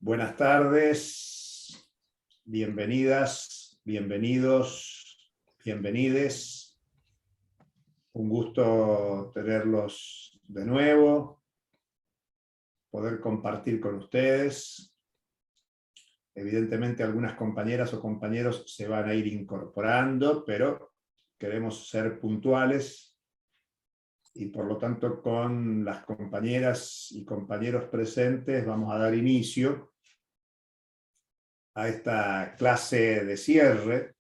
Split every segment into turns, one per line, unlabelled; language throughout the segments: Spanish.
Buenas tardes, bienvenidas, bienvenidos, bienvenides. Un gusto tenerlos de nuevo, poder compartir con ustedes. Evidentemente algunas compañeras o compañeros se van a ir incorporando, pero queremos ser puntuales y por lo tanto con las compañeras y compañeros presentes vamos a dar inicio a esta clase de cierre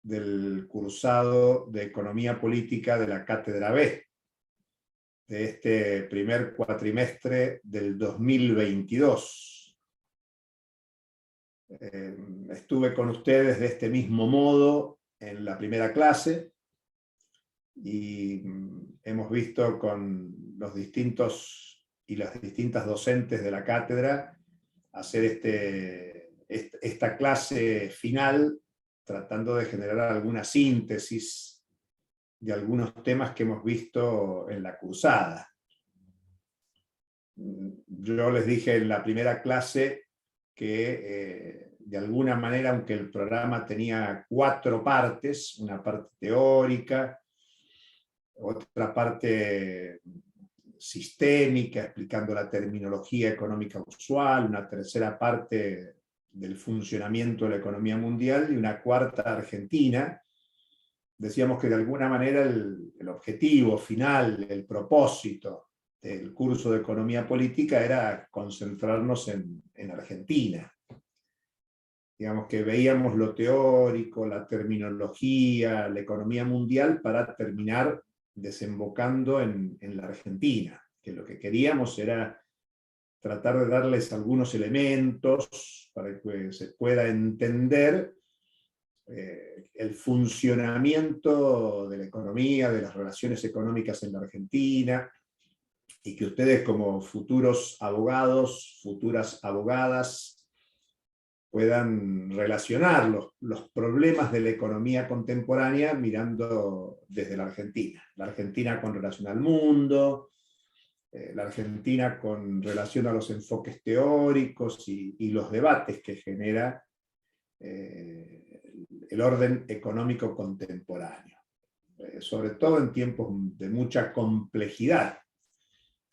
del cursado de Economía Política de la Cátedra B, de este primer cuatrimestre del 2022. Estuve con ustedes de este mismo modo en la primera clase y hemos visto con los distintos y las distintas docentes de la cátedra hacer esta clase final tratando de generar alguna síntesis de algunos temas que hemos visto en la cursada. Yo les dije en la primera clase que de alguna manera, aunque el programa tenía 4 partes, una parte teórica, otra parte sistémica, explicando la terminología económica usual, una tercera parte del funcionamiento de la economía mundial y una cuarta argentina. Decíamos que de alguna manera el objetivo final, el propósito del curso de Economía Política era concentrarnos en Argentina. Digamos que veíamos lo teórico, la terminología, la economía mundial para terminar desembocando en la Argentina, que lo que queríamos era tratar de darles algunos elementos para que se pueda entender el funcionamiento de la economía, de las relaciones económicas en la Argentina, y que ustedes como futuros abogados, futuras abogadas, puedan relacionar los problemas de la economía contemporánea mirando desde la Argentina con relación al mundo, la Argentina con relación a los enfoques teóricos y los debates que genera el orden económico contemporáneo, sobre todo en tiempos de mucha complejidad.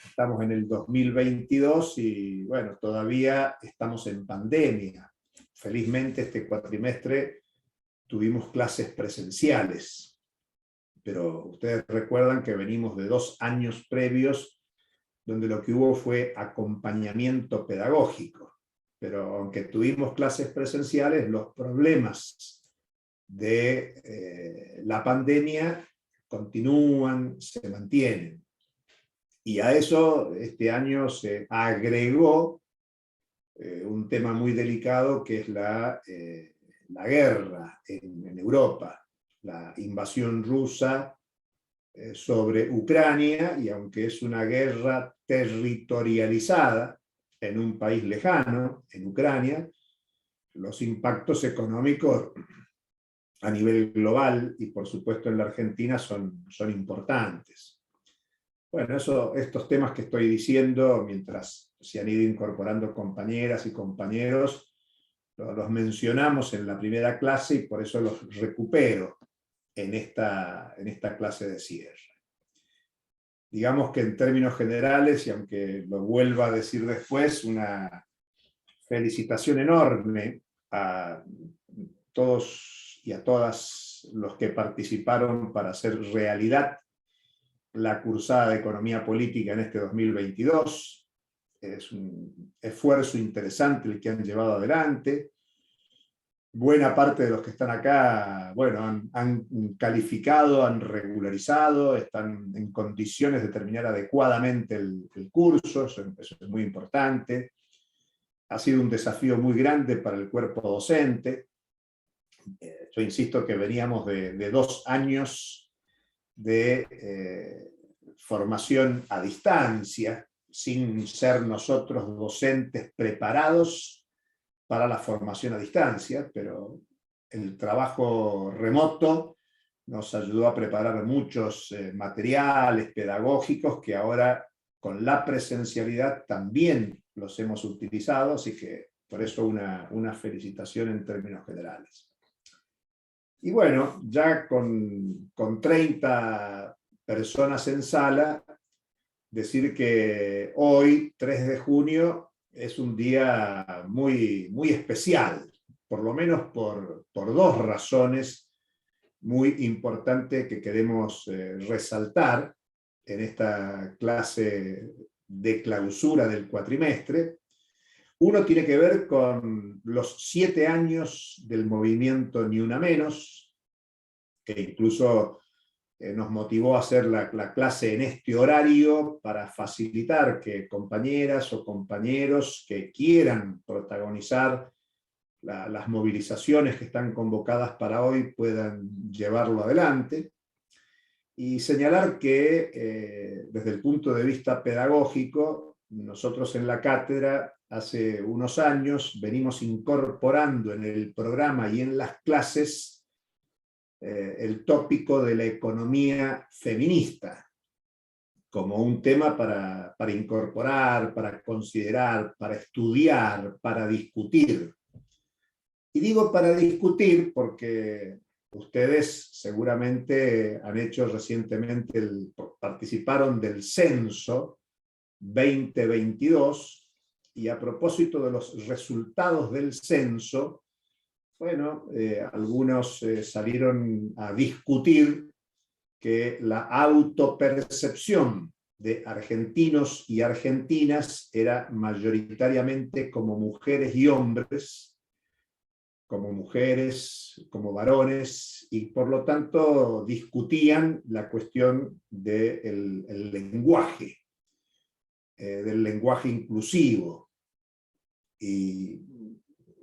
Estamos en el 2022 y bueno, todavía estamos en pandemia. Felizmente este cuatrimestre tuvimos clases presenciales, pero ustedes recuerdan que venimos de 2 años previos donde lo que hubo fue acompañamiento pedagógico. Pero aunque tuvimos clases presenciales, los problemas de la pandemia continúan, se mantienen. Y a eso este año se agregó un tema muy delicado que es la guerra en Europa, la invasión rusa sobre Ucrania, y aunque es una guerra territorializada en un país lejano, en Ucrania, los impactos económicos a nivel global y por supuesto en la Argentina son importantes. Bueno, estos temas que estoy diciendo, mientras se han ido incorporando compañeras y compañeros, los mencionamos en la primera clase y por eso los recupero en esta clase de cierre. Digamos que en términos generales, y aunque lo vuelva a decir después, una felicitación enorme a todos y a todas los que participaron para hacer realidad la cursada de Economía Política en este 2022. Es un esfuerzo interesante el que han llevado adelante. Buena parte de los que están acá, bueno, han calificado, han regularizado, están en condiciones de terminar adecuadamente el curso, eso es muy importante. Ha sido un desafío muy grande para el cuerpo docente. Yo insisto que veníamos de 2 años de formación a distancia, sin ser nosotros docentes preparados para la formación a distancia, pero el trabajo remoto nos ayudó a preparar muchos materiales pedagógicos que ahora con la presencialidad también los hemos utilizado, así que por eso una felicitación en términos generales. Y bueno, ya con 30 personas en sala, decir que hoy, 3 de junio, es un día muy, muy especial, por lo menos por dos razones muy importantes que queremos resaltar en esta clase de clausura del cuatrimestre. Uno tiene que ver con los 7 años del movimiento Ni Una Menos, que incluso nos motivó a hacer la clase en este horario para facilitar que compañeras o compañeros que quieran protagonizar las movilizaciones que están convocadas para hoy puedan llevarlo adelante. Y señalar que desde el punto de vista pedagógico, nosotros en la cátedra hace unos años venimos incorporando en el programa y en las clases el tópico de la economía feminista como un tema para incorporar, para considerar, para estudiar, para discutir. Y digo para discutir porque ustedes seguramente han hecho recientemente, participaron del censo 2022, y a propósito de los resultados del censo, bueno, algunos salieron a discutir que la autopercepción de argentinos y argentinas era mayoritariamente como mujeres y hombres, como mujeres, como varones, y por lo tanto discutían la cuestión del lenguaje, del lenguaje inclusivo. Y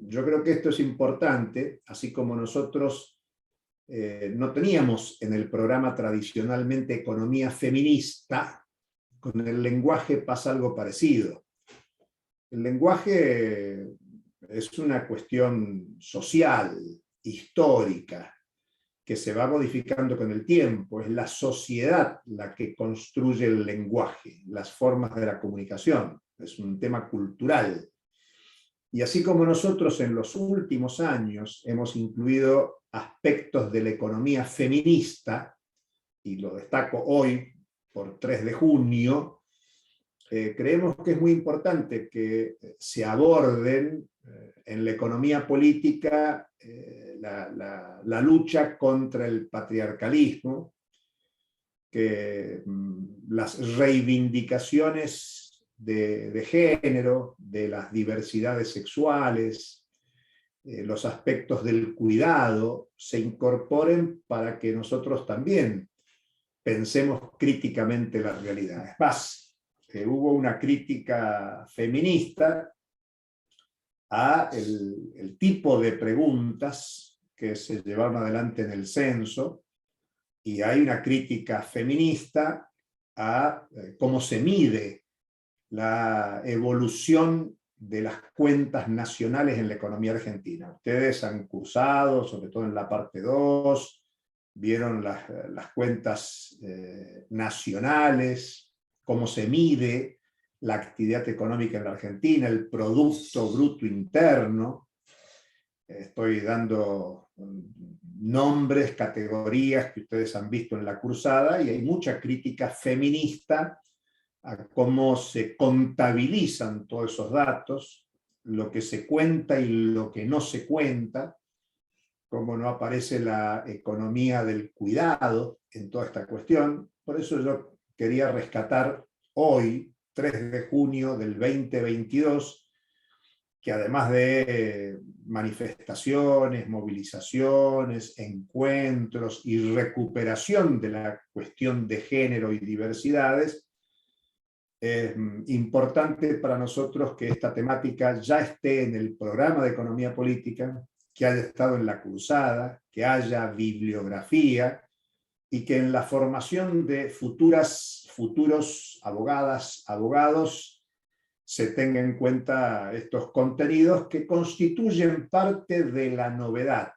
yo creo que esto es importante, así como nosotros no teníamos en el programa tradicionalmente economía feminista, con el lenguaje pasa algo parecido. El lenguaje es una cuestión social, histórica, que se va modificando con el tiempo. Es la sociedad la que construye el lenguaje, las formas de la comunicación. Es un tema cultural. Y así como nosotros en los últimos años hemos incluido aspectos de la economía feminista, y lo destaco hoy por 3 de junio, creemos que es muy importante que se aborden en la economía política la lucha contra el patriarcalismo, que las reivindicaciones de género, de las diversidades sexuales, los aspectos del cuidado, se incorporen para que nosotros también pensemos críticamente la realidad. Es más, hubo una crítica feminista a el tipo de preguntas que se llevaron adelante en el censo, y hay una crítica feminista a cómo se mide la evolución de las cuentas nacionales en la economía argentina. Ustedes han cursado, sobre todo en la parte 2, vieron las cuentas nacionales, cómo se mide la actividad económica en la Argentina, el Producto Bruto Interno. Estoy dando nombres, categorías que ustedes han visto en la cursada, y hay mucha crítica feminista a cómo se contabilizan todos esos datos, lo que se cuenta y lo que no se cuenta, cómo no aparece la economía del cuidado en toda esta cuestión. Por eso yo quería rescatar hoy, 3 de junio del 2022, que además de manifestaciones, movilizaciones, encuentros y recuperación de la cuestión de género y diversidades, es importante para nosotros que esta temática ya esté en el programa de economía política, que haya estado en la cursada, que haya bibliografía, y que en la formación de futuros abogadas, abogados, se tenga en cuenta estos contenidos que constituyen parte de la novedad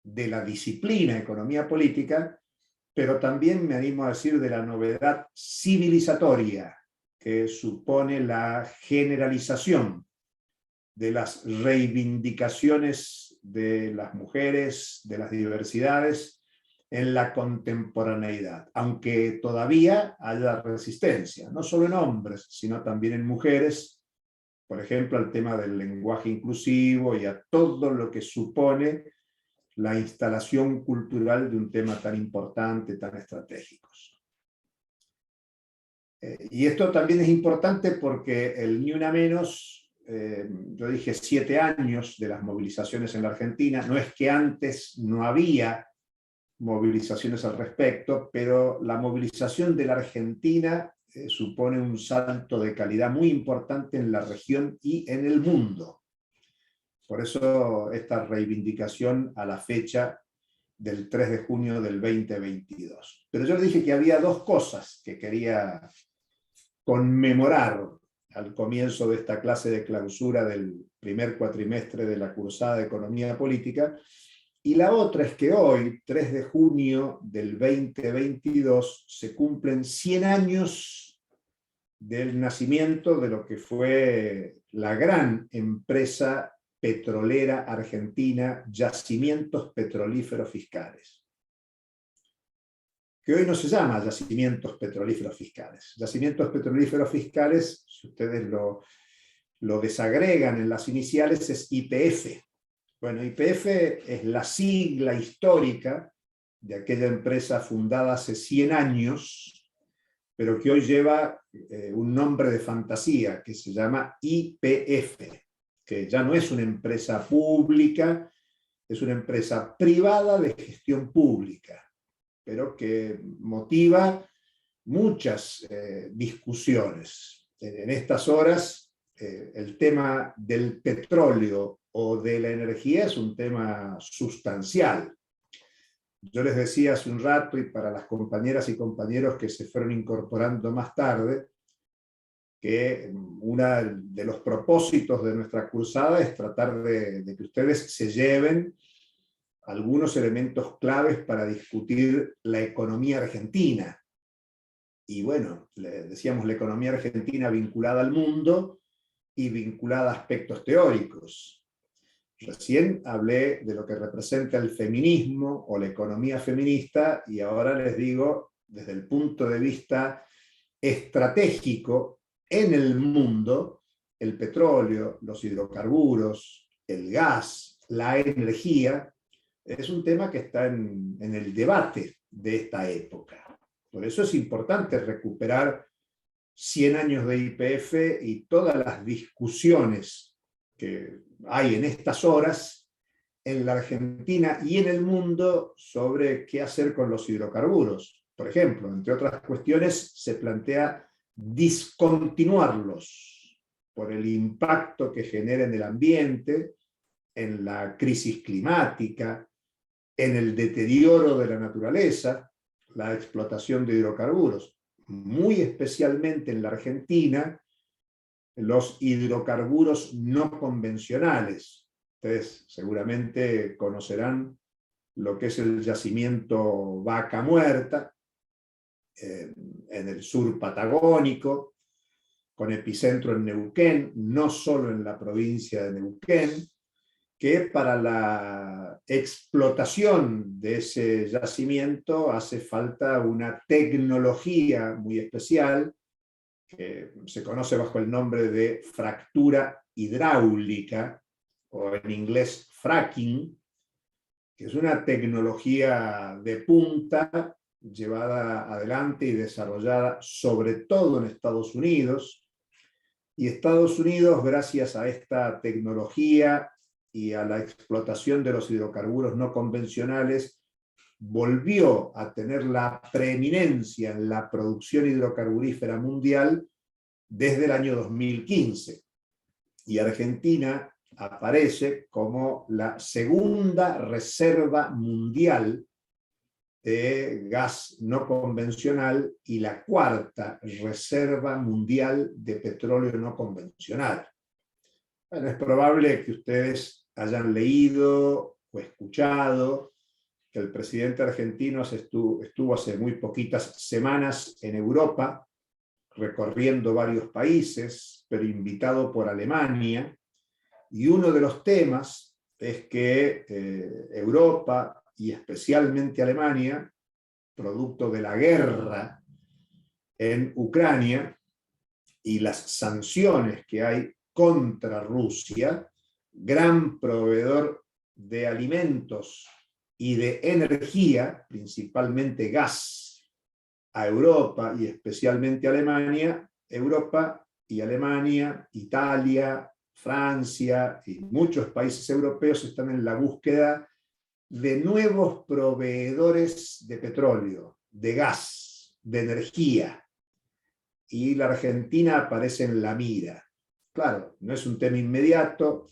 de la disciplina economía política, pero también me animo a decir de la novedad civilizatoria que supone la generalización de las reivindicaciones de las mujeres, de las diversidades en la contemporaneidad, aunque todavía haya resistencia, no solo en hombres, sino también en mujeres, por ejemplo, al tema del lenguaje inclusivo y a todo lo que supone la instalación cultural de un tema tan importante, tan estratégico. Y esto también es importante porque el Ni Una Menos, yo dije 7 años de las movilizaciones en la Argentina, no es que antes no había movilizaciones al respecto, pero la movilización de la Argentina supone un salto de calidad muy importante en la región y en el mundo. Por eso esta reivindicación a la fecha del 3 de junio del 2022. Pero yo le dije que había 2 cosas que quería conmemorar al comienzo de esta clase de clausura del primer cuatrimestre de la cursada de Economía Política, y la otra es que hoy, 3 de junio del 2022, se cumplen 100 años del nacimiento de lo que fue la gran empresa petrolera argentina, Yacimientos Petrolíferos Fiscales, que hoy no se llama Yacimientos Petrolíferos Fiscales. Yacimientos Petrolíferos Fiscales, si ustedes lo desagregan en las iniciales, es YPF. Bueno, YPF es la sigla histórica de aquella empresa fundada hace 100 años, pero que hoy lleva un nombre de fantasía, que se llama YPF, que ya no es una empresa pública, es una empresa privada de gestión pública, pero que motiva muchas discusiones. En estas horas, el tema del petróleo o de la energía es un tema sustancial. Yo les decía hace un rato, y para las compañeras y compañeros que se fueron incorporando más tarde, que uno de los propósitos de nuestra cursada es tratar de que ustedes se lleven algunos elementos claves para discutir la economía argentina. Y bueno, decíamos la economía argentina vinculada al mundo y vinculada a aspectos teóricos. Recién hablé de lo que representa el feminismo o la economía feminista, y ahora les digo, desde el punto de vista estratégico en el mundo, el petróleo, los hidrocarburos, el gas, la energía, es un tema que está en el debate de esta época. Por eso es importante recuperar 100 años de YPF y todas las discusiones que hay en estas horas en la Argentina y en el mundo sobre qué hacer con los hidrocarburos. Por ejemplo, entre otras cuestiones, se plantea discontinuarlos por el impacto que genera en el ambiente, en la crisis climática, en el deterioro de la naturaleza, la explotación de hidrocarburos, muy especialmente en la Argentina, los hidrocarburos no convencionales. Ustedes seguramente conocerán lo que es el yacimiento Vaca Muerta, en el sur patagónico, con epicentro en Neuquén, no solo en la provincia de Neuquén, que para la explotación de ese yacimiento hace falta una tecnología muy especial, que se conoce bajo el nombre de fractura hidráulica, o en inglés fracking, que es una tecnología de punta llevada adelante y desarrollada sobre todo en Estados Unidos. Y Estados Unidos, gracias a esta tecnología y a la explotación de los hidrocarburos no convencionales, volvió a tener la preeminencia en la producción hidrocarburífera mundial desde el año 2015. Y Argentina aparece como la segunda reserva mundial de gas no convencional y la cuarta reserva mundial de petróleo no convencional. Bueno, es probable que ustedes hayan leído o escuchado que el presidente argentino estuvo hace muy poquitas semanas en Europa recorriendo varios países, pero invitado por Alemania, y uno de los temas es que Europa, y especialmente Alemania, producto de la guerra en Ucrania y las sanciones que hay contra Rusia, gran proveedor de alimentos y de energía, principalmente gas, a Europa y especialmente a Alemania. Europa y Alemania, Italia, Francia y muchos países europeos están en la búsqueda de nuevos proveedores de petróleo, de gas, de energía. Y la Argentina aparece en la mira. Claro, no es un tema inmediato,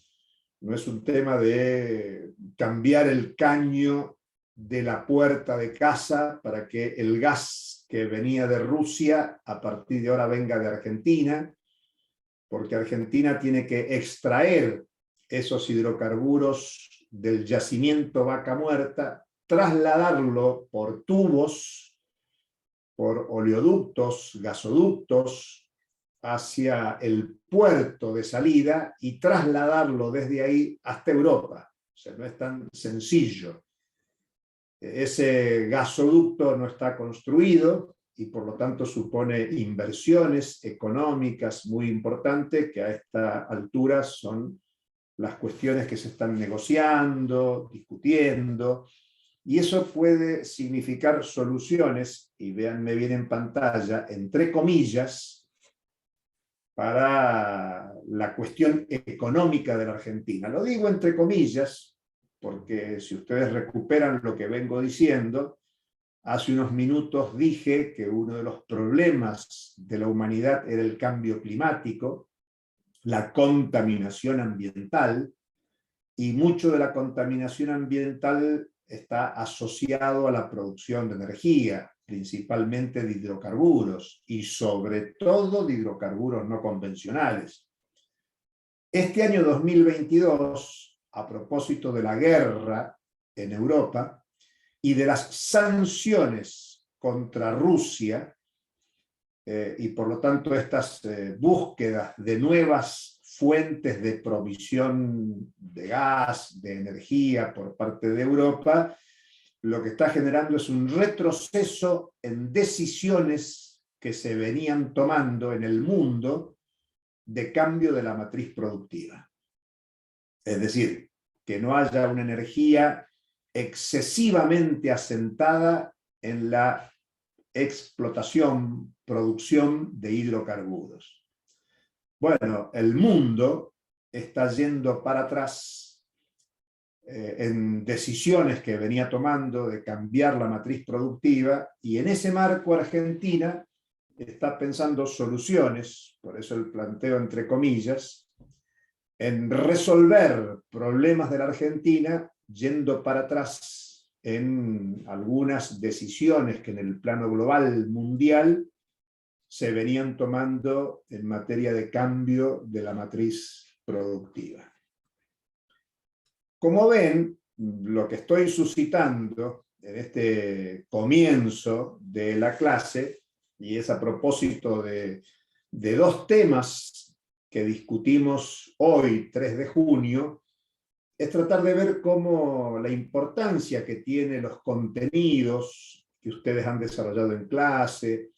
no es un tema de cambiar el caño de la puerta de casa para que el gas que venía de Rusia a partir de ahora venga de Argentina, porque Argentina tiene que extraer esos hidrocarburos del yacimiento Vaca Muerta, trasladarlo por tubos, por oleoductos, gasoductos, hacia el puerto de salida y trasladarlo desde ahí hasta Europa. O sea, no es tan sencillo. Ese gasoducto no está construido y por lo tanto supone inversiones económicas muy importantes que a esta altura son las cuestiones que se están negociando, discutiendo, y eso puede significar soluciones, y véanme bien en pantalla, entre comillas, para la cuestión económica de la Argentina. Lo digo entre comillas, porque si ustedes recuperan lo que vengo diciendo, hace unos minutos dije que uno de los problemas de la humanidad era el cambio climático, la contaminación ambiental, y mucho de la contaminación ambiental está asociado a la producción de energía, principalmente de hidrocarburos, y sobre todo de hidrocarburos no convencionales. Este año 2022, a propósito de la guerra en Europa y de las sanciones contra Rusia, y por lo tanto estas búsquedas de nuevas fuentes de provisión de gas, de energía por parte de Europa, lo que está generando es un retroceso en decisiones que se venían tomando en el mundo de cambio de la matriz productiva. Es decir, que no haya una energía excesivamente asentada en la explotación, producción de hidrocarburos. Bueno, el mundo está yendo para atrás en decisiones que venía tomando de cambiar la matriz productiva, y en ese marco Argentina está pensando soluciones, por eso el planteo entre comillas, en resolver problemas de la Argentina yendo para atrás en algunas decisiones que en el plano global mundial se venían tomando en materia de cambio de la matriz productiva. Como ven, lo que estoy suscitando en este comienzo de la clase, y es a propósito de dos temas que discutimos hoy, 3 de junio, es tratar de ver cómo la importancia que tienen los contenidos que ustedes han desarrollado en clase,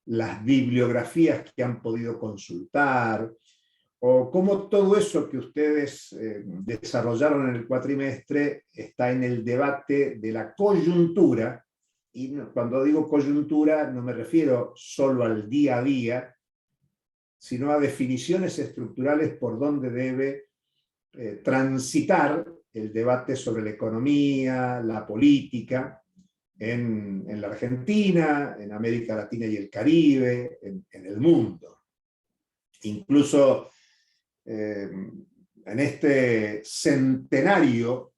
las bibliografías que han podido consultar, o cómo todo eso que ustedes desarrollaron en el cuatrimestre está en el debate de la coyuntura, y cuando digo coyuntura no me refiero solo al día a día, sino a definiciones estructurales por donde debe transitar el debate sobre la economía, la política, en la Argentina, en América Latina y el Caribe, en el mundo. Incluso en este centenario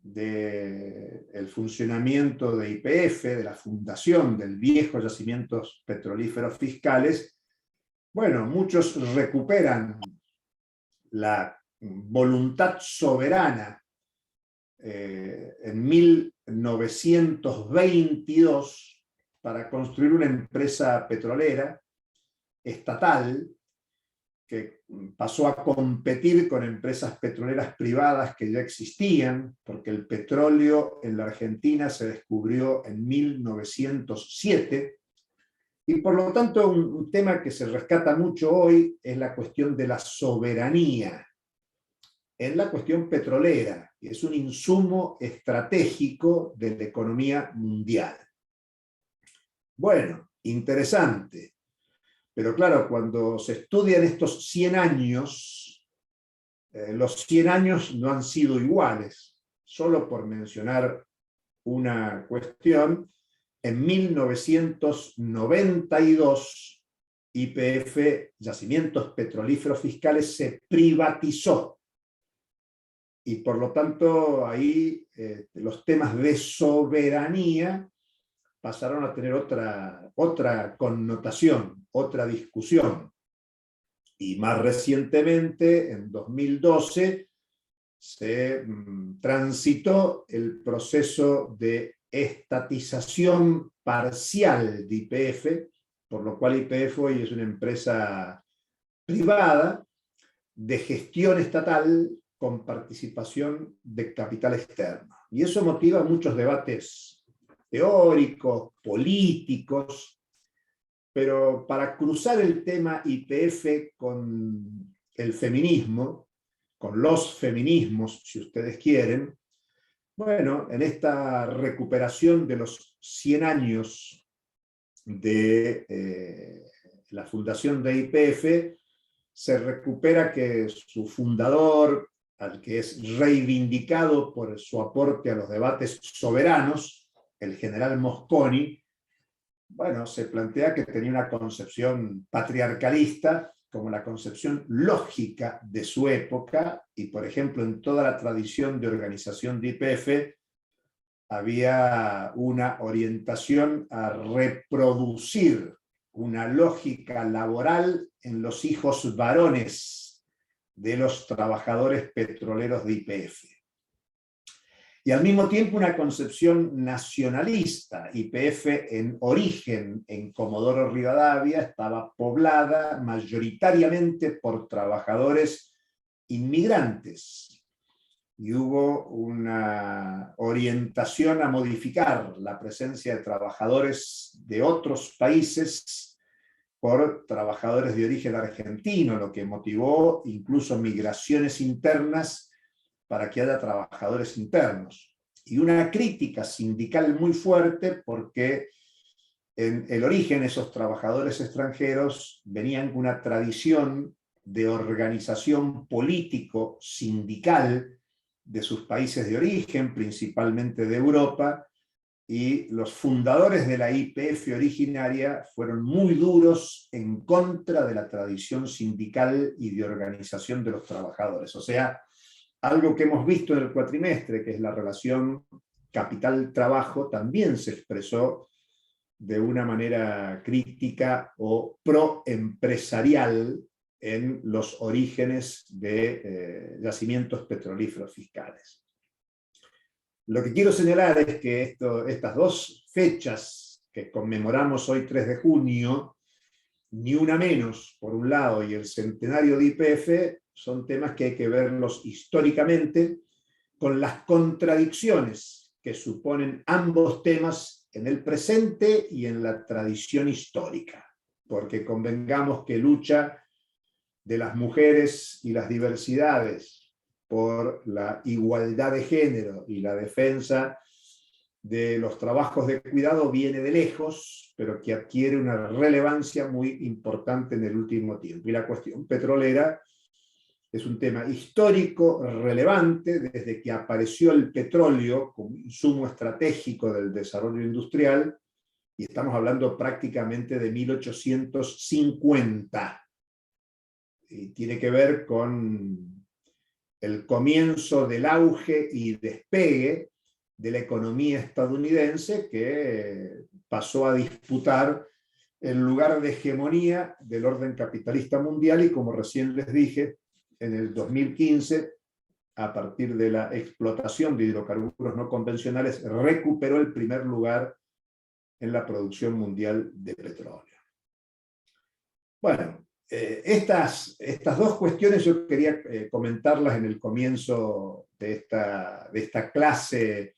del funcionamiento de YPF, de la fundación del viejo yacimientos petrolíferos fiscales, bueno, muchos recuperan la voluntad soberana en 1922 para construir una empresa petrolera estatal que pasó a competir con empresas petroleras privadas que ya existían, porque el petróleo en la Argentina se descubrió en 1907, y por lo tanto un tema que se rescata mucho hoy es la cuestión de la soberanía en la cuestión petrolera, que es un insumo estratégico de la economía mundial. Bueno, interesante. Pero claro, cuando se estudian estos 100 años, los 100 años no han sido iguales. Solo por mencionar una cuestión, en 1992, YPF, Yacimientos Petrolíferos Fiscales, se privatizó. Y por lo tanto, ahí los temas de soberanía pasaron a tener otra connotación, otra discusión. Y más recientemente, en 2012, se transitó el proceso de estatización parcial de YPF, por lo cual YPF hoy es una empresa privada de gestión estatal con participación de capital externo. Y eso motiva muchos debates teóricos, políticos, pero para cruzar el tema YPF con el feminismo, con los feminismos, si ustedes quieren, bueno, en esta recuperación de los 100 años de la fundación de YPF, se recupera que su fundador, al que es reivindicado por su aporte a los debates soberanos, el general Mosconi, bueno, se plantea que tenía una concepción patriarcalista como la concepción lógica de su época, y por ejemplo en toda la tradición de organización de YPF había una orientación a reproducir una lógica laboral en los hijos varones de los trabajadores petroleros de YPF. Y al mismo tiempo una concepción nacionalista. YPF en origen, en Comodoro Rivadavia, estaba poblada mayoritariamente por trabajadores inmigrantes. Y hubo una orientación a modificar la presencia de trabajadores de otros países por trabajadores de origen argentino, lo que motivó incluso migraciones internas para que haya trabajadores internos. Y una crítica sindical muy fuerte porque en el origen esos trabajadores extranjeros venían con una tradición de organización político-sindical de sus países de origen, principalmente de Europa, y los fundadores de la YPF originaria fueron muy duros en contra de la tradición sindical y de organización de los trabajadores. O sea, algo que hemos visto en el cuatrimestre, que es la relación capital-trabajo, también se expresó de una manera crítica o proempresarial en los orígenes de yacimientos petrolíferos fiscales. Lo que quiero señalar es que estas dos fechas que conmemoramos hoy 3 de junio, ni una menos, por un lado, y el centenario de YPF, son temas que hay que verlos históricamente, con las contradicciones que suponen ambos temas en el presente y en la tradición histórica. Porque convengamos que lucha de las mujeres y las diversidades por la igualdad de género y la defensa de los trabajos de cuidado viene de lejos, pero que adquiere una relevancia muy importante en el último tiempo. Y la cuestión petrolera es un tema histórico relevante desde que apareció el petróleo como insumo estratégico del desarrollo industrial, y estamos hablando prácticamente de 1850. Y tiene que ver con el comienzo del auge y despegue de la economía estadounidense, que pasó a disputar el lugar de hegemonía del orden capitalista mundial, y como recién les dije, en el 2015, a partir de la explotación de hidrocarburos no convencionales, recuperó el primer lugar en la producción mundial de petróleo. Bueno, estas dos cuestiones yo quería comentarlas en el comienzo de esta clase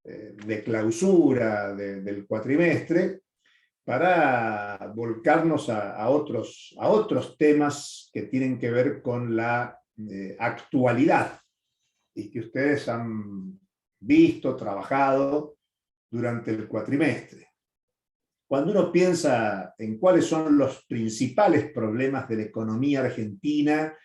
de clausura del cuatrimestre, para volcarnos a otros temas que tienen que ver con la actualidad y que ustedes han visto, trabajado durante el cuatrimestre. Cuando uno piensa en cuáles son los principales problemas de la economía argentina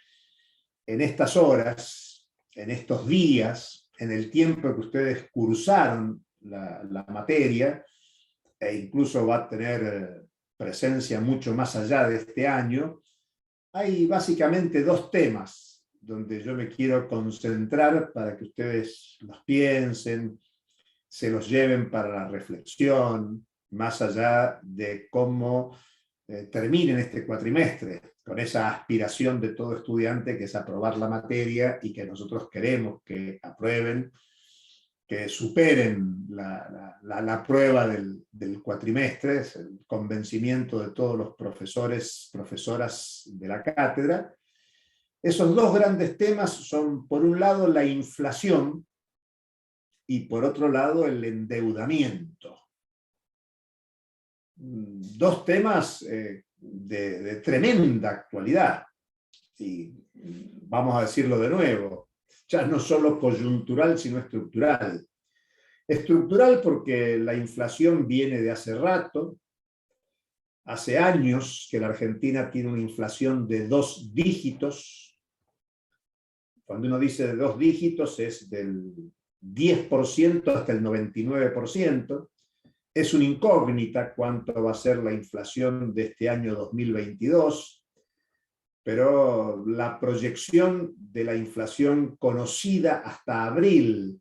en estas horas, en estos días, en el tiempo que ustedes cursaron la materia, e incluso va a tener presencia mucho más allá de este año, hay básicamente dos temas donde yo me quiero concentrar para que ustedes los piensen, se los lleven para la reflexión, más allá de cómo terminen este cuatrimestre, con esa aspiración de todo estudiante que es aprobar la materia y que nosotros queremos que aprueben, que superen la prueba del cuatrimestre, es el convencimiento de todos los profesores, profesoras de la cátedra. Esos dos grandes temas son, por un lado, la inflación y por otro lado, el endeudamiento. Dos temas de tremenda actualidad. Y vamos a decirlo de nuevo, ya no solo coyuntural, sino estructural. Estructural porque la inflación viene de hace rato, hace años que la Argentina tiene una inflación de 2 dígitos. Cuando uno dice de 2 dígitos es del 10% hasta el 99%. Es una incógnita cuánto va a ser la inflación de este año 2022, pero la proyección de la inflación conocida hasta abril,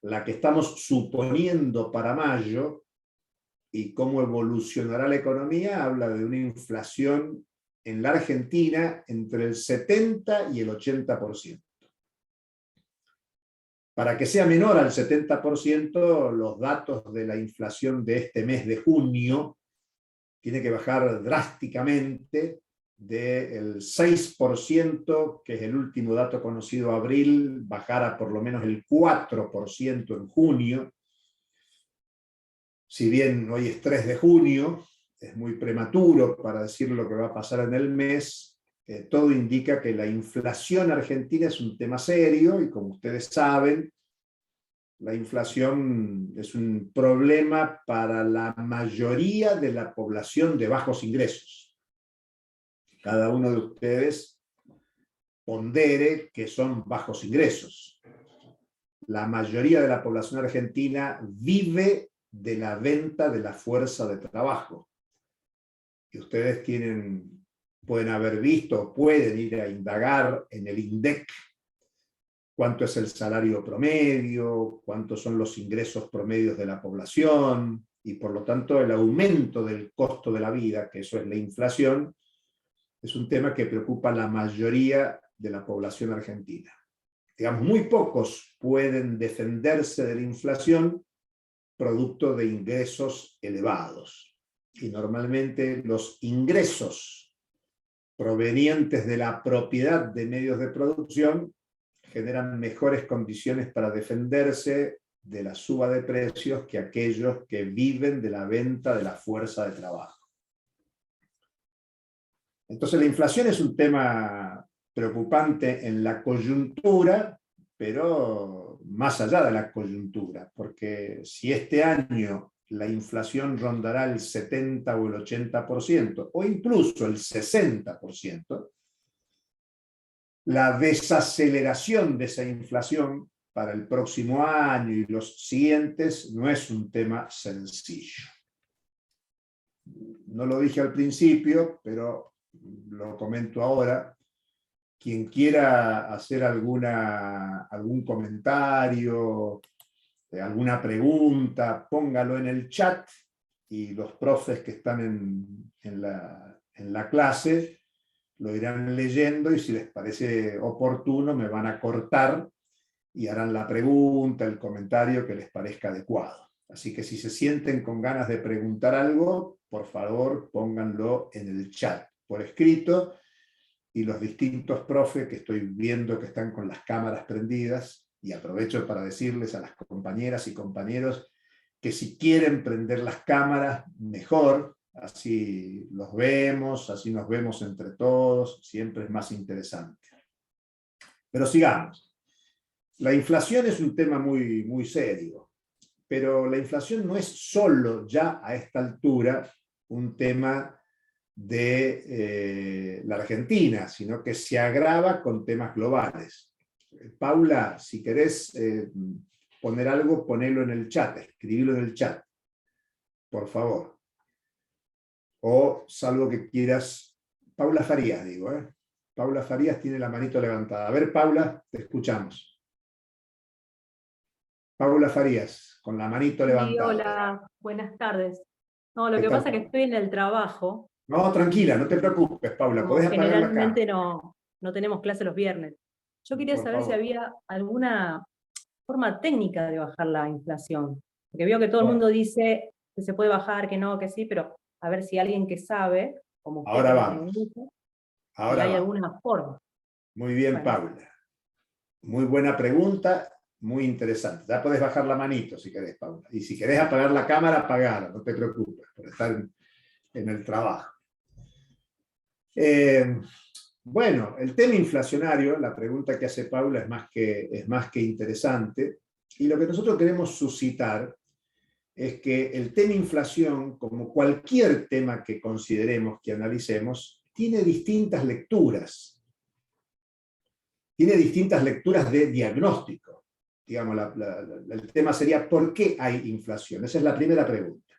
la que estamos suponiendo para mayo, y cómo evolucionará la economía, habla de una inflación en la Argentina entre el 70 y el 80%. Para que sea menor al 70%, los datos de la inflación de este mes de junio tiene que bajar drásticamente del 6%, que es el último dato conocido a abril, bajar a por lo menos el 4% en junio. Si bien hoy es 3 de junio, es muy prematuro para decir lo que va a pasar en el mes, todo indica que la inflación argentina es un tema serio y, como ustedes saben, la inflación es un problema para la mayoría de la población de bajos ingresos. Cada uno de ustedes pondere que son bajos ingresos. La mayoría de la población argentina vive de la venta de la fuerza de trabajo. Y ustedes pueden haber visto, pueden ir a indagar en el INDEC cuánto es el salario promedio, cuántos son los ingresos promedios de la población, y por lo tanto el aumento del costo de la vida, que eso es la inflación, es un tema que preocupa a la mayoría de la población argentina. Digamos, muy pocos pueden defenderse de la inflación producto de ingresos elevados. Y normalmente los ingresos provenientes de la propiedad de medios de producción generan mejores condiciones para defenderse de la suba de precios que aquellos que viven de la venta de la fuerza de trabajo. Entonces la inflación es un tema preocupante en la coyuntura, pero más allá de la coyuntura, porque si este año la inflación rondará el 70 o el 80%, o incluso el 60%, la desaceleración de esa inflación para el próximo año y los siguientes no es un tema sencillo. No lo dije al principio, pero lo comento ahora. Quien quiera hacer algún comentario, alguna pregunta, póngalo en el chat y los profes que están en la clase lo irán leyendo, y si les parece oportuno me van a cortar y harán la pregunta, el comentario que les parezca adecuado. Así que si se sienten con ganas de preguntar algo, por favor pónganlo en el chat. por escrito, y los distintos profes que estoy viendo que están con las cámaras prendidas, y aprovecho para decirles a las compañeras y compañeros que si quieren prender las cámaras, mejor, así los vemos, así nos vemos entre todos, siempre es más interesante. Pero sigamos. La inflación es un tema muy, muy serio, pero la inflación no es solo ya a esta altura un tema de la Argentina, sino que se agrava con temas globales. Paula, si querés poner algo, ponelo en el chat, escribilo en el chat, por favor. O salvo que quieras, Paula Farías, digo, ¿eh? Paula Farías tiene la manito levantada. A ver, Paula, te escuchamos. Paula Farías, con la manito
Sí,
levantada.
hola, buenas tardes. No, lo
¿Qué
que
tal,
pasa es que
Paula?
estoy en el trabajo.
No, tranquila, no te preocupes, Paula,
Como
podés apagar la cámara.
generalmente no tenemos clase los viernes. Yo quería
Por
saber si
favor.
había alguna forma técnica de bajar la inflación. Porque veo que todo el
Bueno,
mundo dice que se puede bajar, que no, que sí, pero a ver si alguien que sabe, como usted
ahora
que es
vamos,
economista, si
ahora
hay
vamos.
alguna forma.
Muy bien,
Bueno,
Paula. Muy buena pregunta, muy interesante. Ya podés bajar la manito si querés, Paula. Y si querés apagar la cámara, apagala, no te preocupes, por estar en el trabajo. Bueno, el tema inflacionario, la pregunta que hace Paula es más que interesante. Y lo que nosotros queremos suscitar es que el tema inflación, como cualquier tema que consideremos, que analicemos, tiene distintas lecturas. Tiene distintas lecturas de diagnóstico. Digamos, el tema sería ¿por qué hay inflación? Esa es la primera pregunta.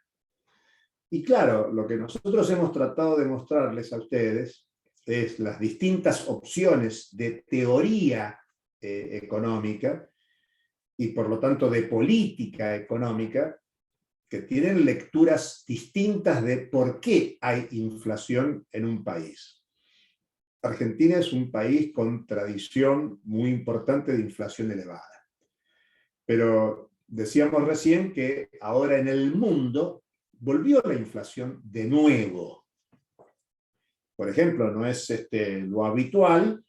Y claro, lo que nosotros hemos tratado de mostrarles a ustedes es las distintas opciones de teoría económica y por lo tanto de política económica que tienen lecturas distintas de por qué hay inflación en un país. Argentina es un país con tradición muy importante de inflación elevada. Pero decíamos recién que ahora en el mundo volvió la inflación de nuevo. Por ejemplo, no es lo habitual.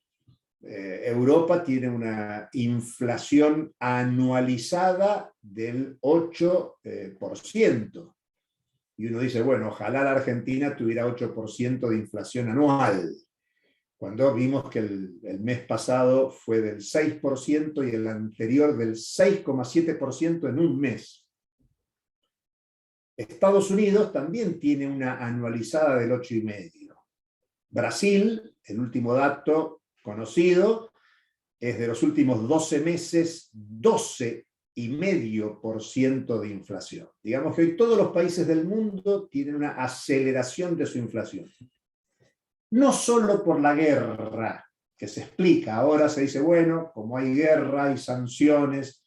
Europa tiene una inflación anualizada del 8%. Y uno dice, bueno, ojalá la Argentina tuviera 8% de inflación anual. Cuando vimos que el mes pasado fue del 6% y el anterior del 6,7% en un mes. Estados Unidos también tiene una anualizada del 8,5%. Brasil, el último dato conocido, es de los últimos 12 meses, 12,5% de inflación. Digamos que hoy todos los países del mundo tienen una aceleración de su inflación. No solo por la guerra, que se explica, ahora se dice, bueno, como hay guerra, hay sanciones,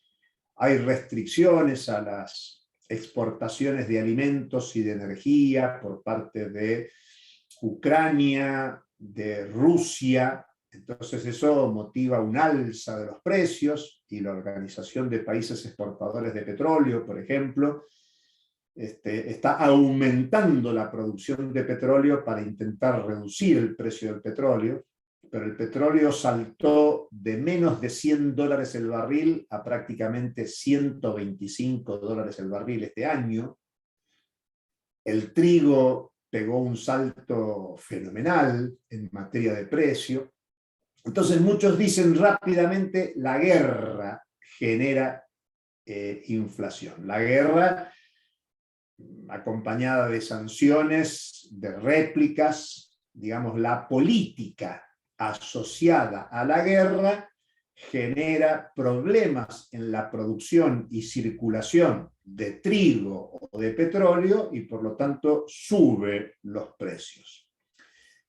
hay restricciones a las exportaciones de alimentos y de energía por parte de Ucrania, de Rusia, entonces eso motiva un alza de los precios y la Organización de Países Exportadores de Petróleo, por ejemplo, está aumentando la producción de petróleo para intentar reducir el precio del petróleo, pero el petróleo saltó de menos de $100 el barril a prácticamente $125 el barril este año. El trigo pegó un salto fenomenal en materia de precio. Entonces muchos dicen rápidamente la guerra genera inflación. La guerra acompañada de sanciones, de réplicas, digamos, la política asociada a la guerra genera problemas en la producción y circulación de trigo o de petróleo y por lo tanto sube los precios.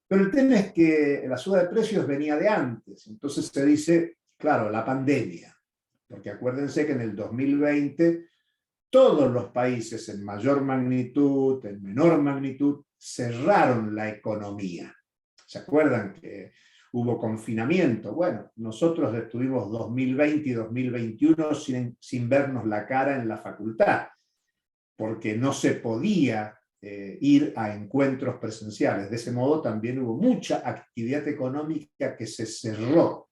Pero el tema es que la suba de precios venía de antes, entonces se dice, claro, la pandemia, porque acuérdense que en el 2020 todos los países en mayor magnitud, en menor magnitud, cerraron la economía. ¿Se acuerdan que hubo confinamiento? Bueno, nosotros estuvimos 2020 y 2021 sin vernos la cara en la facultad, porque no se podía ir a encuentros presenciales. De ese modo también hubo mucha actividad económica que se cerró.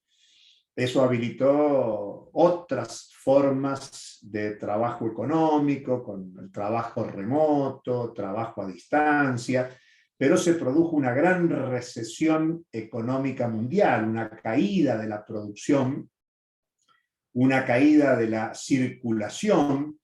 Eso habilitó otras formas de trabajo económico, con el trabajo remoto, trabajo a distancia, pero se produjo una gran recesión económica mundial, una caída de la producción, una caída de la circulación.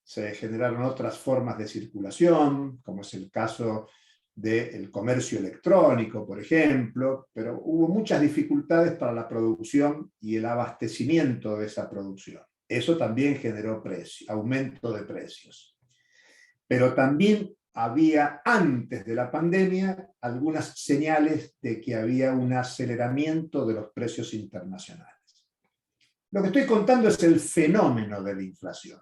Se generaron otras formas de circulación, como es el caso del comercio electrónico, por ejemplo, pero hubo muchas dificultades para la producción y el abastecimiento de esa producción. Eso también generó aumento de precios. Pero también había, antes de la pandemia, algunas señales de que había un aceleramiento de los precios internacionales. Lo que estoy contando es el fenómeno de la inflación.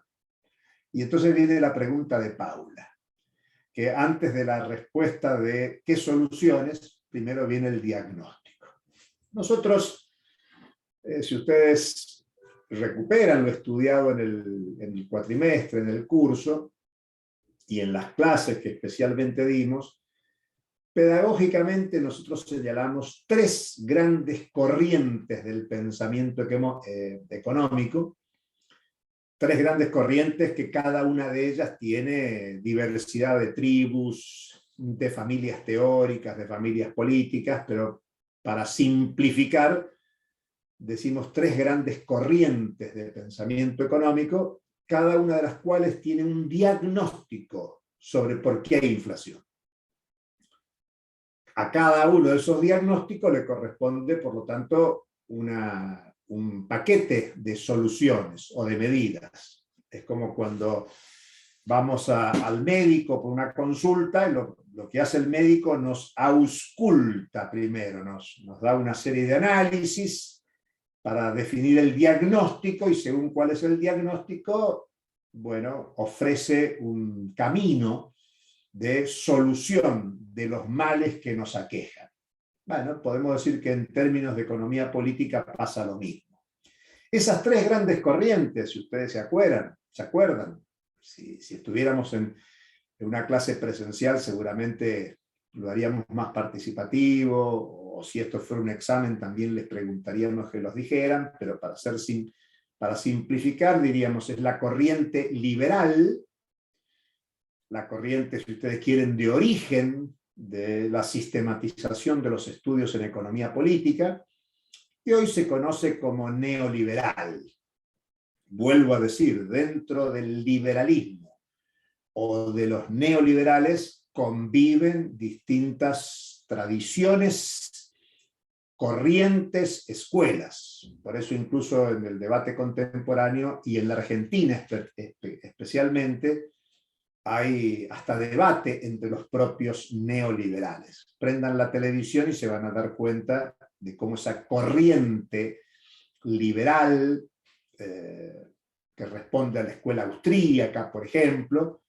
Y entonces viene la pregunta de Paula, que antes de la respuesta de qué soluciones, primero viene el diagnóstico. Nosotros, si ustedes recuperan lo estudiado en el cuatrimestre, en el curso, y en las clases que especialmente dimos, pedagógicamente nosotros señalamos tres grandes corrientes del pensamiento económico, tres grandes corrientes que cada una de ellas tiene diversidad de tribus, de familias teóricas, de familias políticas, pero para simplificar, decimos tres grandes corrientes de pensamiento económico, cada una de las cuales tiene un diagnóstico sobre por qué hay inflación. A cada uno de esos diagnósticos le corresponde, por lo tanto, un paquete de soluciones o de medidas. Es como cuando vamos al médico por una consulta, y lo que hace el médico nos ausculta primero, nos da una serie de análisis para definir el diagnóstico, y según cuál es el diagnóstico, bueno, ofrece un camino de solución de los males que nos aquejan. Bueno, podemos decir que en términos de economía política pasa lo mismo. Esas tres grandes corrientes, si ustedes se acuerdan, si estuviéramos en una clase presencial seguramente lo haríamos más participativo, o si esto fuera un examen también les preguntaríamos que los dijeran, pero para simplificar diríamos es la corriente liberal, la corriente, si ustedes quieren, de origen de la sistematización de los estudios en economía política, que hoy se conoce como neoliberal. Vuelvo a decir, dentro del liberalismo o de los neoliberales conviven distintas tradiciones, corrientes, escuelas. Por eso incluso en el debate contemporáneo y en la Argentina especialmente, hay hasta debate entre los propios neoliberales. Prendan la televisión y se van a dar cuenta de cómo esa corriente liberal, que responde a la escuela austríaca, por ejemplo,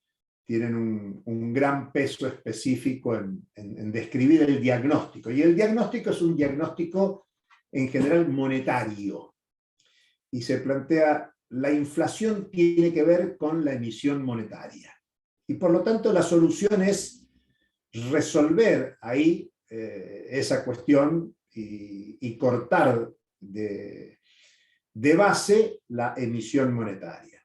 tienen un gran peso específico en describir el diagnóstico. Y el diagnóstico es un diagnóstico en general monetario. Y se plantea, la inflación tiene que ver con la emisión monetaria. Y por lo tanto la solución es resolver ahí esa cuestión y cortar de base la emisión monetaria.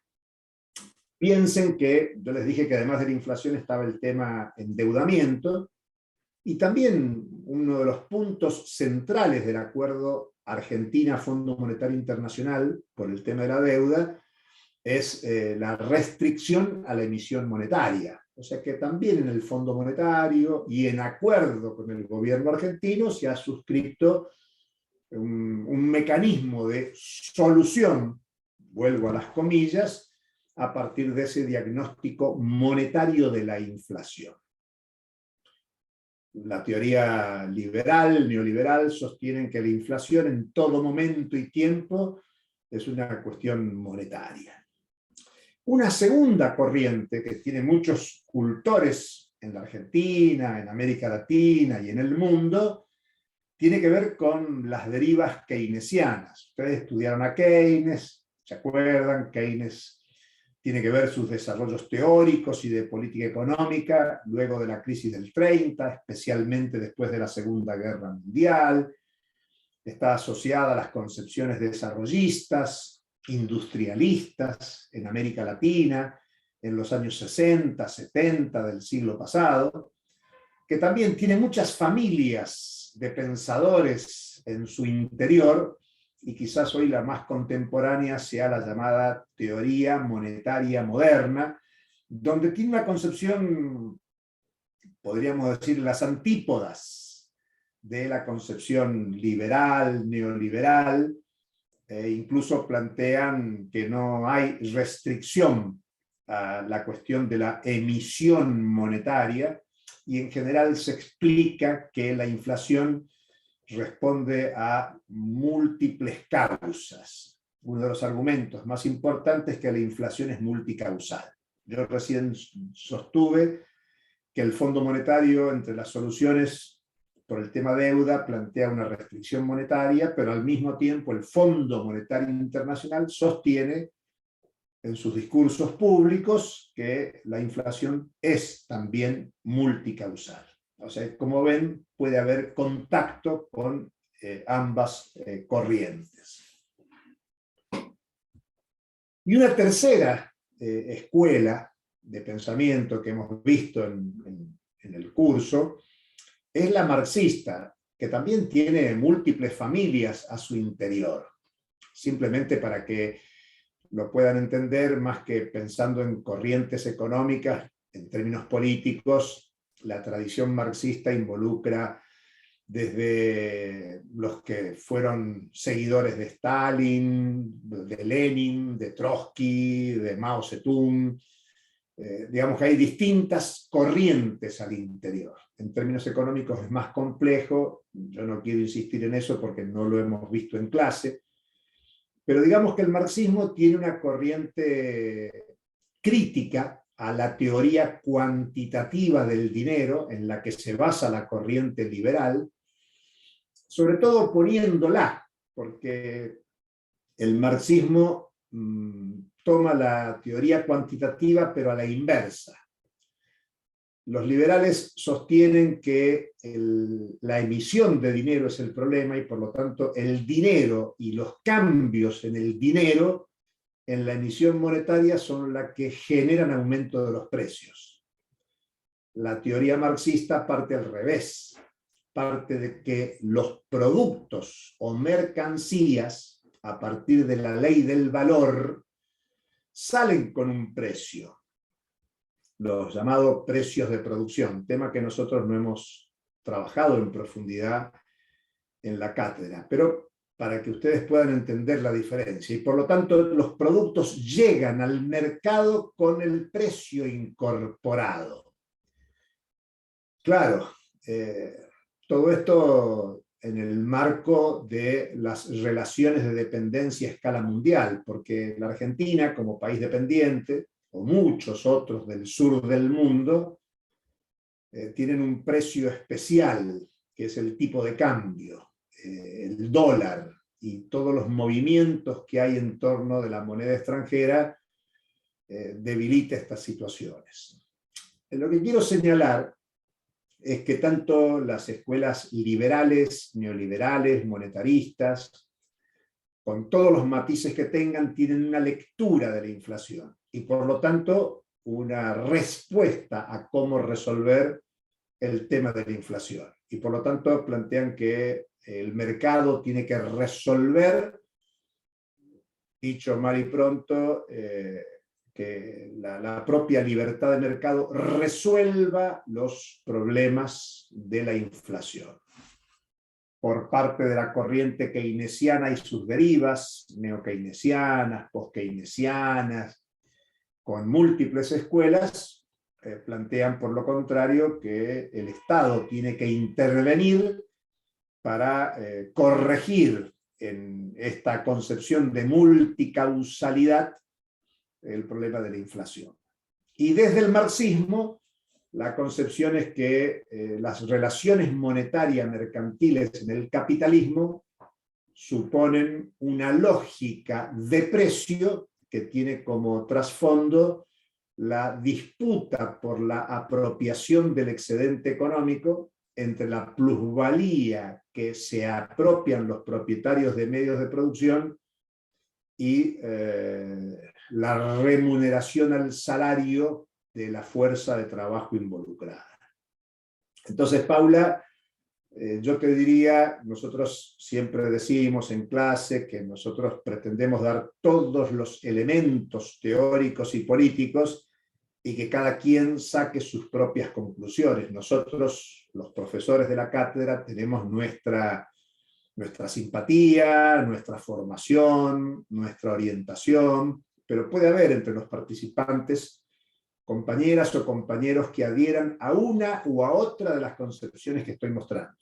Piensen que, yo les dije que además de la inflación estaba el tema endeudamiento, y también uno de los puntos centrales del acuerdo Argentina-Fondo Monetario Internacional por el tema de la deuda es la restricción a la emisión monetaria. O sea que también en el Fondo Monetario y en acuerdo con el gobierno argentino se ha suscrito un mecanismo de solución, vuelvo a las comillas, a partir de ese diagnóstico monetario de la inflación. La teoría liberal, neoliberal, sostienen que la inflación en todo momento y tiempo es una cuestión monetaria. Una segunda corriente que tiene muchos cultores en la Argentina, en América Latina y en el mundo, tiene que ver con las derivas keynesianas. Ustedes estudiaron a Keynes, ¿se acuerdan? Keynes tiene que ver sus desarrollos teóricos y de política económica luego de la crisis del 30, especialmente después de la Segunda Guerra Mundial. Está asociada a las concepciones desarrollistas, industrialistas en América Latina, en los años 60, 70 del siglo pasado, que también tiene muchas familias de pensadores en su interior, y quizás hoy la más contemporánea sea la llamada teoría monetaria moderna, donde tiene una concepción, podríamos decir, las antípodas de la concepción liberal, neoliberal, incluso plantean que no hay restricción a la cuestión de la emisión monetaria, y en general se explica que la inflación responde a múltiples causas. Uno de los argumentos más importantes es que la inflación es multicausal. Yo recién sostuve que el Fondo Monetario, entre las soluciones por el tema deuda, plantea una restricción monetaria, pero al mismo tiempo el Fondo Monetario Internacional sostiene en sus discursos públicos que la inflación es también multicausal. O sea, como ven, puede haber contacto con ambas corrientes. Y una tercera escuela de pensamiento que hemos visto en el curso es la marxista, que también tiene múltiples familias a su interior. Simplemente para que lo puedan entender, más que pensando en corrientes económicas, en términos políticos, la tradición marxista involucra desde los que fueron seguidores de Stalin, de Lenin, de Trotsky, de Mao Zedong. Digamos que hay distintas corrientes al interior. En términos económicos es más complejo, yo no quiero insistir en eso porque no lo hemos visto en clase, pero digamos que el marxismo tiene una corriente crítica a la teoría cuantitativa del dinero en la que se basa la corriente liberal, sobre todo oponiéndola, porque el marxismo toma la teoría cuantitativa pero a la inversa. Los liberales sostienen que la emisión de dinero es el problema, y por lo tanto el dinero y los cambios en el dinero en la emisión monetaria son las que generan aumento de los precios. La teoría marxista parte al revés, parte de que los productos o mercancías, a partir de la ley del valor, salen con un precio, los llamados precios de producción, tema que nosotros no hemos trabajado en profundidad en la cátedra, pero para que ustedes puedan entender la diferencia. Y por lo tanto, los productos llegan al mercado con el precio incorporado. Claro, todo esto en el marco de las relaciones de dependencia a escala mundial, porque la Argentina, como país dependiente, o muchos otros del sur del mundo, tienen un precio especial, que es el tipo de cambio, el dólar, y todos los movimientos que hay en torno de la moneda extranjera debilita estas situaciones. Lo que quiero señalar es que tanto las escuelas liberales, neoliberales, monetaristas, con todos los matices que tengan, tienen una lectura de la inflación y por lo tanto una respuesta a cómo resolver el tema de la inflación. Y por lo tanto plantean que el mercado tiene que resolver, dicho mal y pronto, que la propia libertad de mercado resuelva los problemas de la inflación. Por parte de la corriente keynesiana y sus derivas, neokeynesianas, postkeynesianas, con múltiples escuelas, plantean por lo contrario que el Estado tiene que intervenir para corregir en esta concepción de multicausalidad el problema de la inflación. Y desde el marxismo, la concepción es que las relaciones monetarias mercantiles en el capitalismo suponen una lógica de precio que tiene como trasfondo la disputa por la apropiación del excedente económico entre la plusvalía que se apropian los propietarios de medios de producción y la remuneración al salario de la fuerza de trabajo involucrada. Entonces, Paula, yo te diría, nosotros siempre decimos en clase que nosotros pretendemos dar todos los elementos teóricos y políticos y que cada quien saque sus propias conclusiones. Nosotros, los profesores de la cátedra, tenemos nuestra simpatía, nuestra formación, nuestra orientación, pero puede haber entre los participantes compañeras o compañeros que adhieran a una u a otra de las concepciones que estoy mostrando.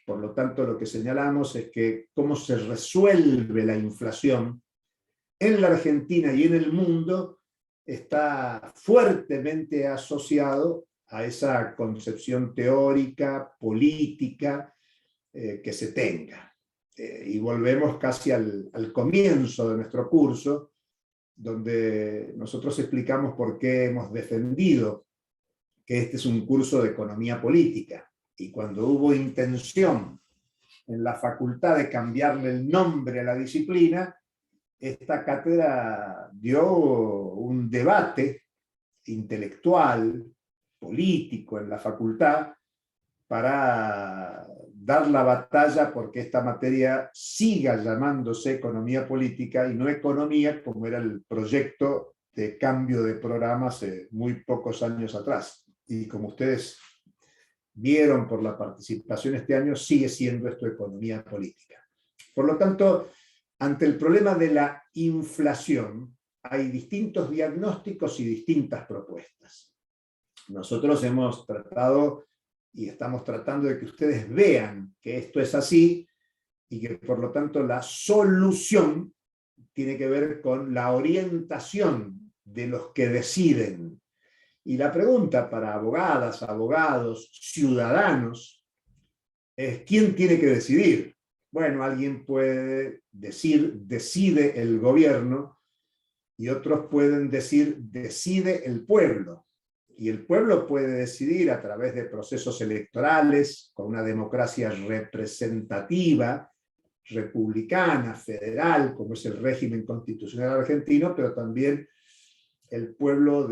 Por lo tanto, lo que señalamos es que cómo se resuelve la inflación en la Argentina y en el mundo está fuertemente asociado a esa concepción teórica, política, que se tenga. Y volvemos casi al comienzo de nuestro curso, donde nosotros explicamos por qué hemos defendido que este es un curso de economía política. Y cuando hubo intención en la facultad de cambiarle el nombre a la disciplina, esta cátedra dio un debate intelectual, político en la facultad, para dar la batalla porque esta materia siga llamándose economía política y no economía, como era el proyecto de cambio de programa hace muy pocos años atrás. Y como ustedes vieron por la participación este año, sigue siendo esto economía política. Por lo tanto, ante el problema de la inflación, hay distintos diagnósticos y distintas propuestas. Nosotros hemos tratado y estamos tratando de que ustedes vean que esto es así y que por lo tanto la solución tiene que ver con la orientación de los que deciden. Y la pregunta para abogadas, abogados, ciudadanos es ¿quién tiene que decidir? Bueno, alguien puede decir decide el gobierno y otros pueden decir decide el pueblo. Y el pueblo puede decidir a través de procesos electorales, con una democracia representativa, republicana, federal, como es el régimen constitucional argentino, pero también el pueblo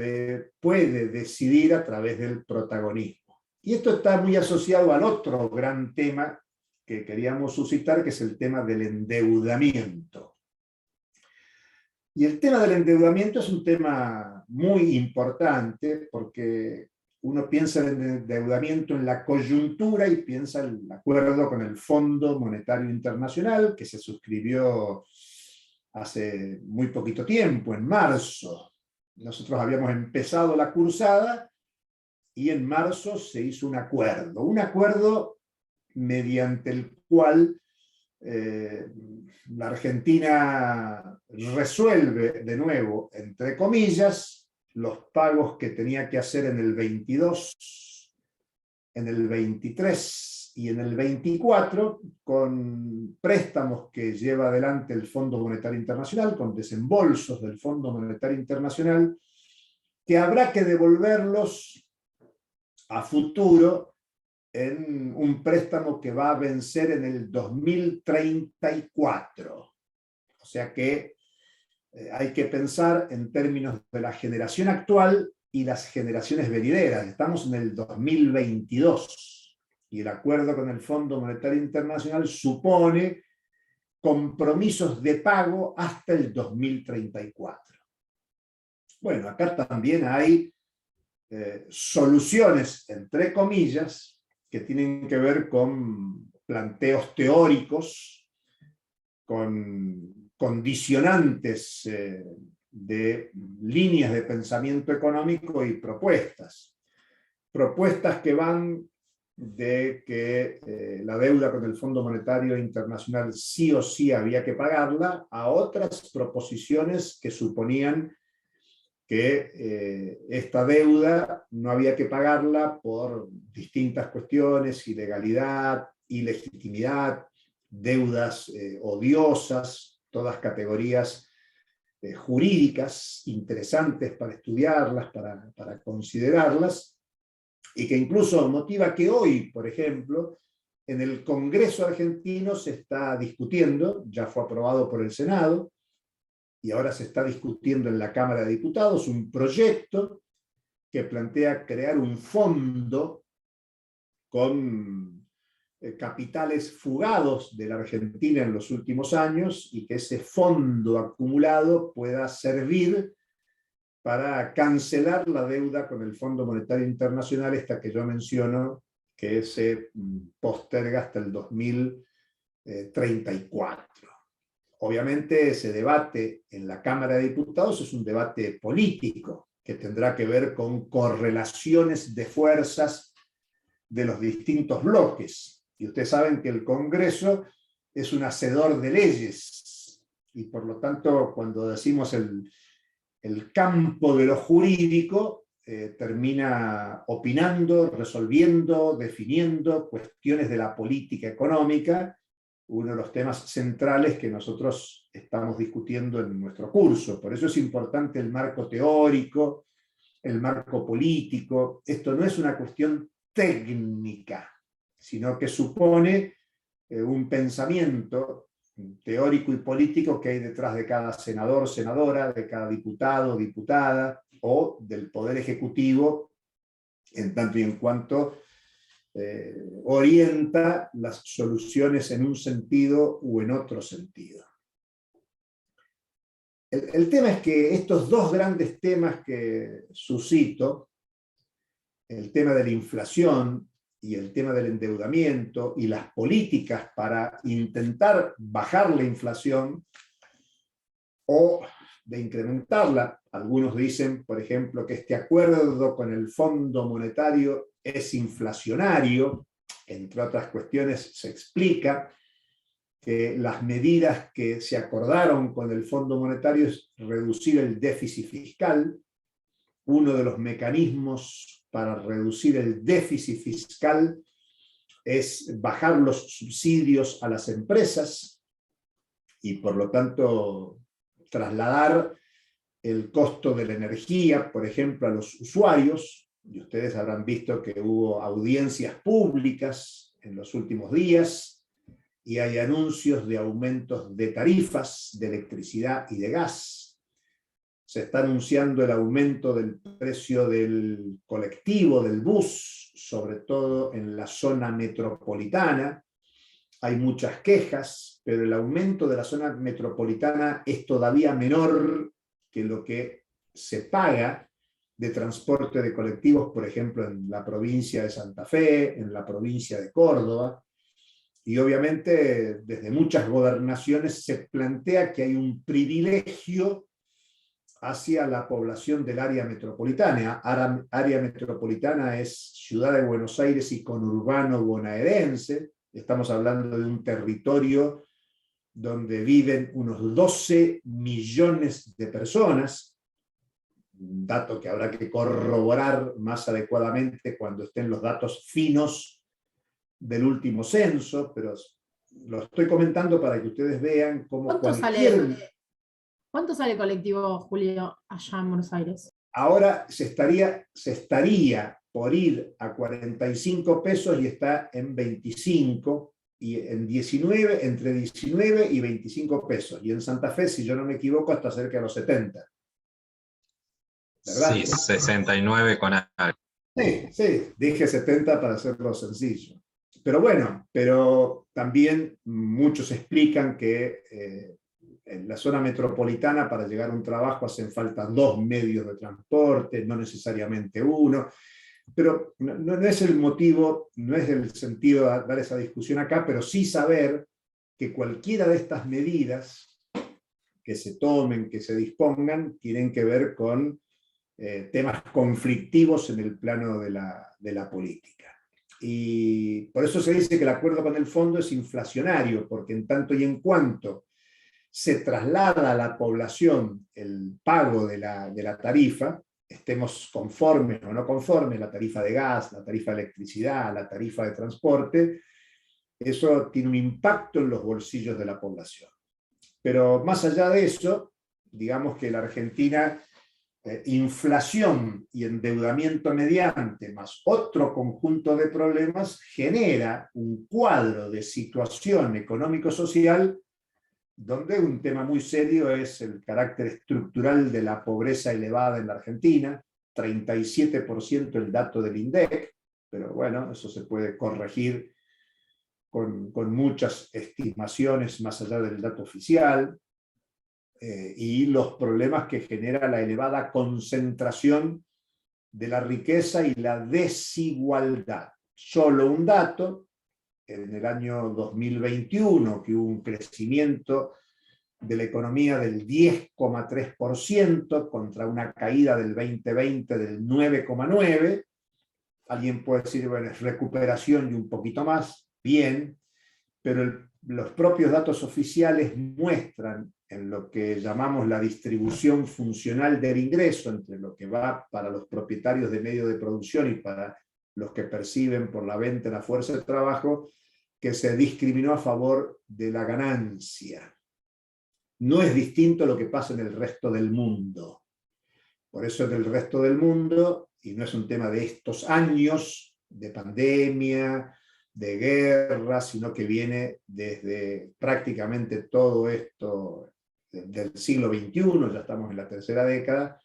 puede decidir a través del protagonismo. Y esto está muy asociado al otro gran tema que queríamos suscitar, que es el tema del endeudamiento. Y el tema del endeudamiento es un tema muy importante porque uno piensa en el endeudamiento en la coyuntura y piensa en el acuerdo con el Fondo Monetario Internacional que se suscribió hace muy poquito tiempo, en marzo. Nosotros habíamos empezado la cursada y en marzo se hizo un acuerdo mediante el cual la Argentina resuelve de nuevo, entre comillas, los pagos que tenía que hacer en el 22, en el 23 y en el 24, con préstamos que lleva adelante el Fondo Monetario Internacional, con desembolsos del Fondo Monetario Internacional, que habrá que devolverlos a futuro en un préstamo que va a vencer en el 2034. O sea que hay que pensar en términos de la generación actual y las generaciones venideras. Estamos en el 2022 y el acuerdo con el Fondo Monetario Internacional supone compromisos de pago hasta el 2034. Bueno, acá también hay soluciones, entre comillas, que tienen que ver con planteos teóricos, con condicionantes de líneas de pensamiento económico y propuestas. Propuestas que van de que la deuda con el Fondo Monetario Internacional sí o sí había que pagarla, a otras proposiciones que suponían que esta deuda no había que pagarla por distintas cuestiones, ilegalidad, ilegitimidad, deudas odiosas, todas categorías jurídicas interesantes para estudiarlas, para considerarlas, y que incluso motiva que hoy, por ejemplo, en el Congreso argentino se está discutiendo, ya fue aprobado por el Senado, y ahora se está discutiendo en la Cámara de Diputados, un proyecto que plantea crear un fondo con capitales fugados de la Argentina en los últimos años, y que ese fondo acumulado pueda servir para cancelar la deuda con el Fondo Monetario Internacional, esta que yo menciono, que se posterga hasta el 2034. Obviamente ese debate en la Cámara de Diputados es un debate político, que tendrá que ver con correlaciones de fuerzas de los distintos bloques. Y ustedes saben que el Congreso es un hacedor de leyes, y por lo tanto, cuando decimos el campo de lo jurídico, termina opinando, resolviendo, definiendo cuestiones de la política económica, uno de los temas centrales que nosotros estamos discutiendo en nuestro curso. Por eso es importante el marco teórico, el marco político. Esto no es una cuestión técnica, sino que supone un pensamiento teórico y político que hay detrás de cada senador, senadora, de cada diputado, diputada, o del Poder Ejecutivo, en tanto y en cuanto orienta las soluciones en un sentido u en otro sentido. El tema es que estos dos grandes temas que suscito, el tema de la inflación y el tema del endeudamiento y las políticas para intentar bajar la inflación o de incrementarla. Algunos dicen, por ejemplo, que este acuerdo con el Fondo Monetario es inflacionario. Entre otras cuestiones, se explica que las medidas que se acordaron con el Fondo Monetario es reducir el déficit fiscal. Uno de los mecanismos para reducir el déficit fiscal es bajar los subsidios a las empresas y, por lo tanto, trasladar el costo de la energía, por ejemplo, a los usuarios. Y ustedes habrán visto que hubo audiencias públicas en los últimos días y hay anuncios de aumentos de tarifas de electricidad y de gas. Se está anunciando el aumento del precio del colectivo, del bus, sobre todo en la zona metropolitana. Hay muchas quejas, pero el aumento de la zona metropolitana es todavía menor que lo que se paga de transporte de colectivos, por ejemplo, en la provincia de Santa Fe, en la provincia de Córdoba. Y obviamente desde muchas gobernaciones se plantea que hay un privilegio hacia la población del área metropolitana. Área metropolitana es Ciudad de Buenos Aires y conurbano bonaerense. Estamos hablando de un territorio donde viven unos 12 millones de personas, un dato que habrá que corroborar más adecuadamente cuando estén los datos finos del último censo, pero lo estoy comentando para que ustedes vean cómo
¿Cuánto sale colectivo, Julio, allá en Buenos Aires?
Ahora se estaría por ir a 45 pesos y está en 25, y en 19, entre 19 y 25 pesos. Y en Santa Fe, si yo no me equivoco, hasta cerca de los 70. ¿Verdad?
Sí, 69 con algo.
Sí, dije 70 para hacerlo sencillo. Pero bueno, pero también muchos explican que en la zona metropolitana para llegar a un trabajo hacen falta 2 medios de transporte, no necesariamente uno. Pero no es el motivo, no es el sentido de dar esa discusión acá, pero sí saber que cualquiera de estas medidas que se tomen, que se dispongan, tienen que ver con temas conflictivos en el plano de la política. Y por eso se dice que el acuerdo con el fondo es inflacionario, porque en tanto y en cuanto se traslada a la población el pago de la tarifa, estemos conformes o no conformes, la tarifa de gas, la tarifa de electricidad, la tarifa de transporte, eso tiene un impacto en los bolsillos de la población. Pero más allá de eso, digamos que la Argentina, inflación y endeudamiento mediante, más otro conjunto de problemas, genera un cuadro de situación económico-social donde un tema muy serio es el carácter estructural de la pobreza elevada en la Argentina, 37% el dato del INDEC, pero bueno, eso se puede corregir con muchas estimaciones más allá del dato oficial, y los problemas que genera la elevada concentración de la riqueza y la desigualdad. Solo un dato: en el año 2021, que hubo un crecimiento de la economía del 10,3% contra una caída del 2020 del 9,9%. Alguien puede decir, bueno, es recuperación y un poquito más, bien, pero los propios datos oficiales muestran en lo que llamamos la distribución funcional del ingreso, entre lo que va para los propietarios de medios de producción y para los que perciben por la venta de la fuerza de trabajo, que se discriminó a favor de la ganancia. No es distinto a lo que pasa en el resto del mundo. Por eso en el resto del mundo, y no es un tema de estos años, de pandemia, de guerra, sino que viene desde prácticamente todo esto del siglo XXI, ya estamos en la tercera década,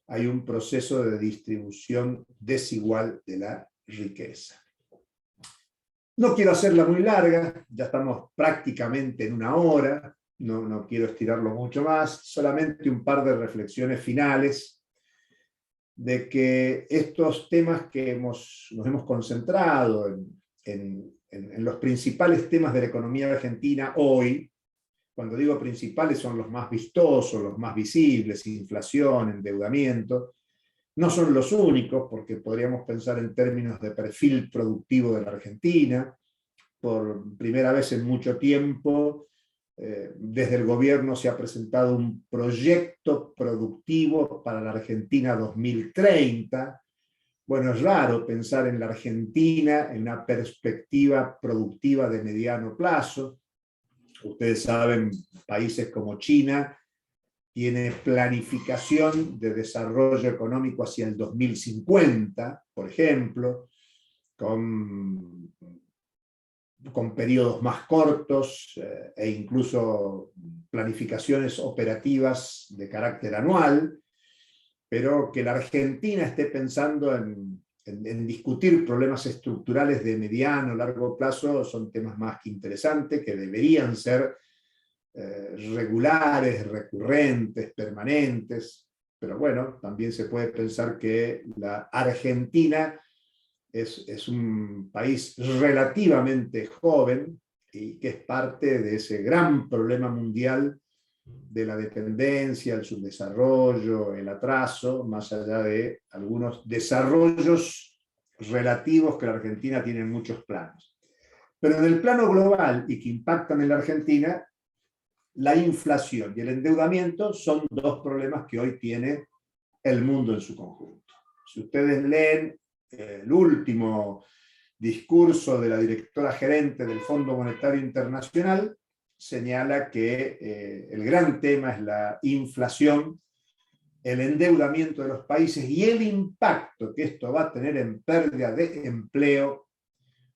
hay un proceso de distribución desigual de la riqueza. No quiero hacerla muy larga, ya estamos prácticamente en una hora, no quiero estirarlo mucho más, solamente un par de reflexiones finales de que estos temas que nos hemos concentrado en los principales temas de la economía argentina hoy, cuando digo principales son los más vistosos, los más visibles: inflación, endeudamiento. No son los únicos, porque podríamos pensar en términos de perfil productivo de la Argentina. Por primera vez en mucho tiempo, desde el gobierno se ha presentado un proyecto productivo para la Argentina 2030. Bueno, es raro pensar en la Argentina en una perspectiva productiva de mediano plazo. Ustedes saben, países como China tiene planificación de desarrollo económico hacia el 2050, por ejemplo, con periodos más cortos e incluso planificaciones operativas de carácter anual, pero que la Argentina esté pensando en discutir problemas estructurales de mediano o largo plazo son temas más que interesantes, que deberían ser regulares, recurrentes, permanentes. Pero bueno, también se puede pensar que la Argentina es un país relativamente joven y que es parte de ese gran problema mundial de la dependencia, el subdesarrollo, el atraso, más allá de algunos desarrollos relativos que la Argentina tiene en muchos planos. Pero en el plano global y que impactan en la Argentina, la inflación y el endeudamiento son dos problemas que hoy tiene el mundo en su conjunto. Si ustedes leen el último discurso de la directora gerente del Fondo Monetario Internacional, señala que el gran tema es la inflación, el endeudamiento de los países y el impacto que esto va a tener en pérdida de empleo,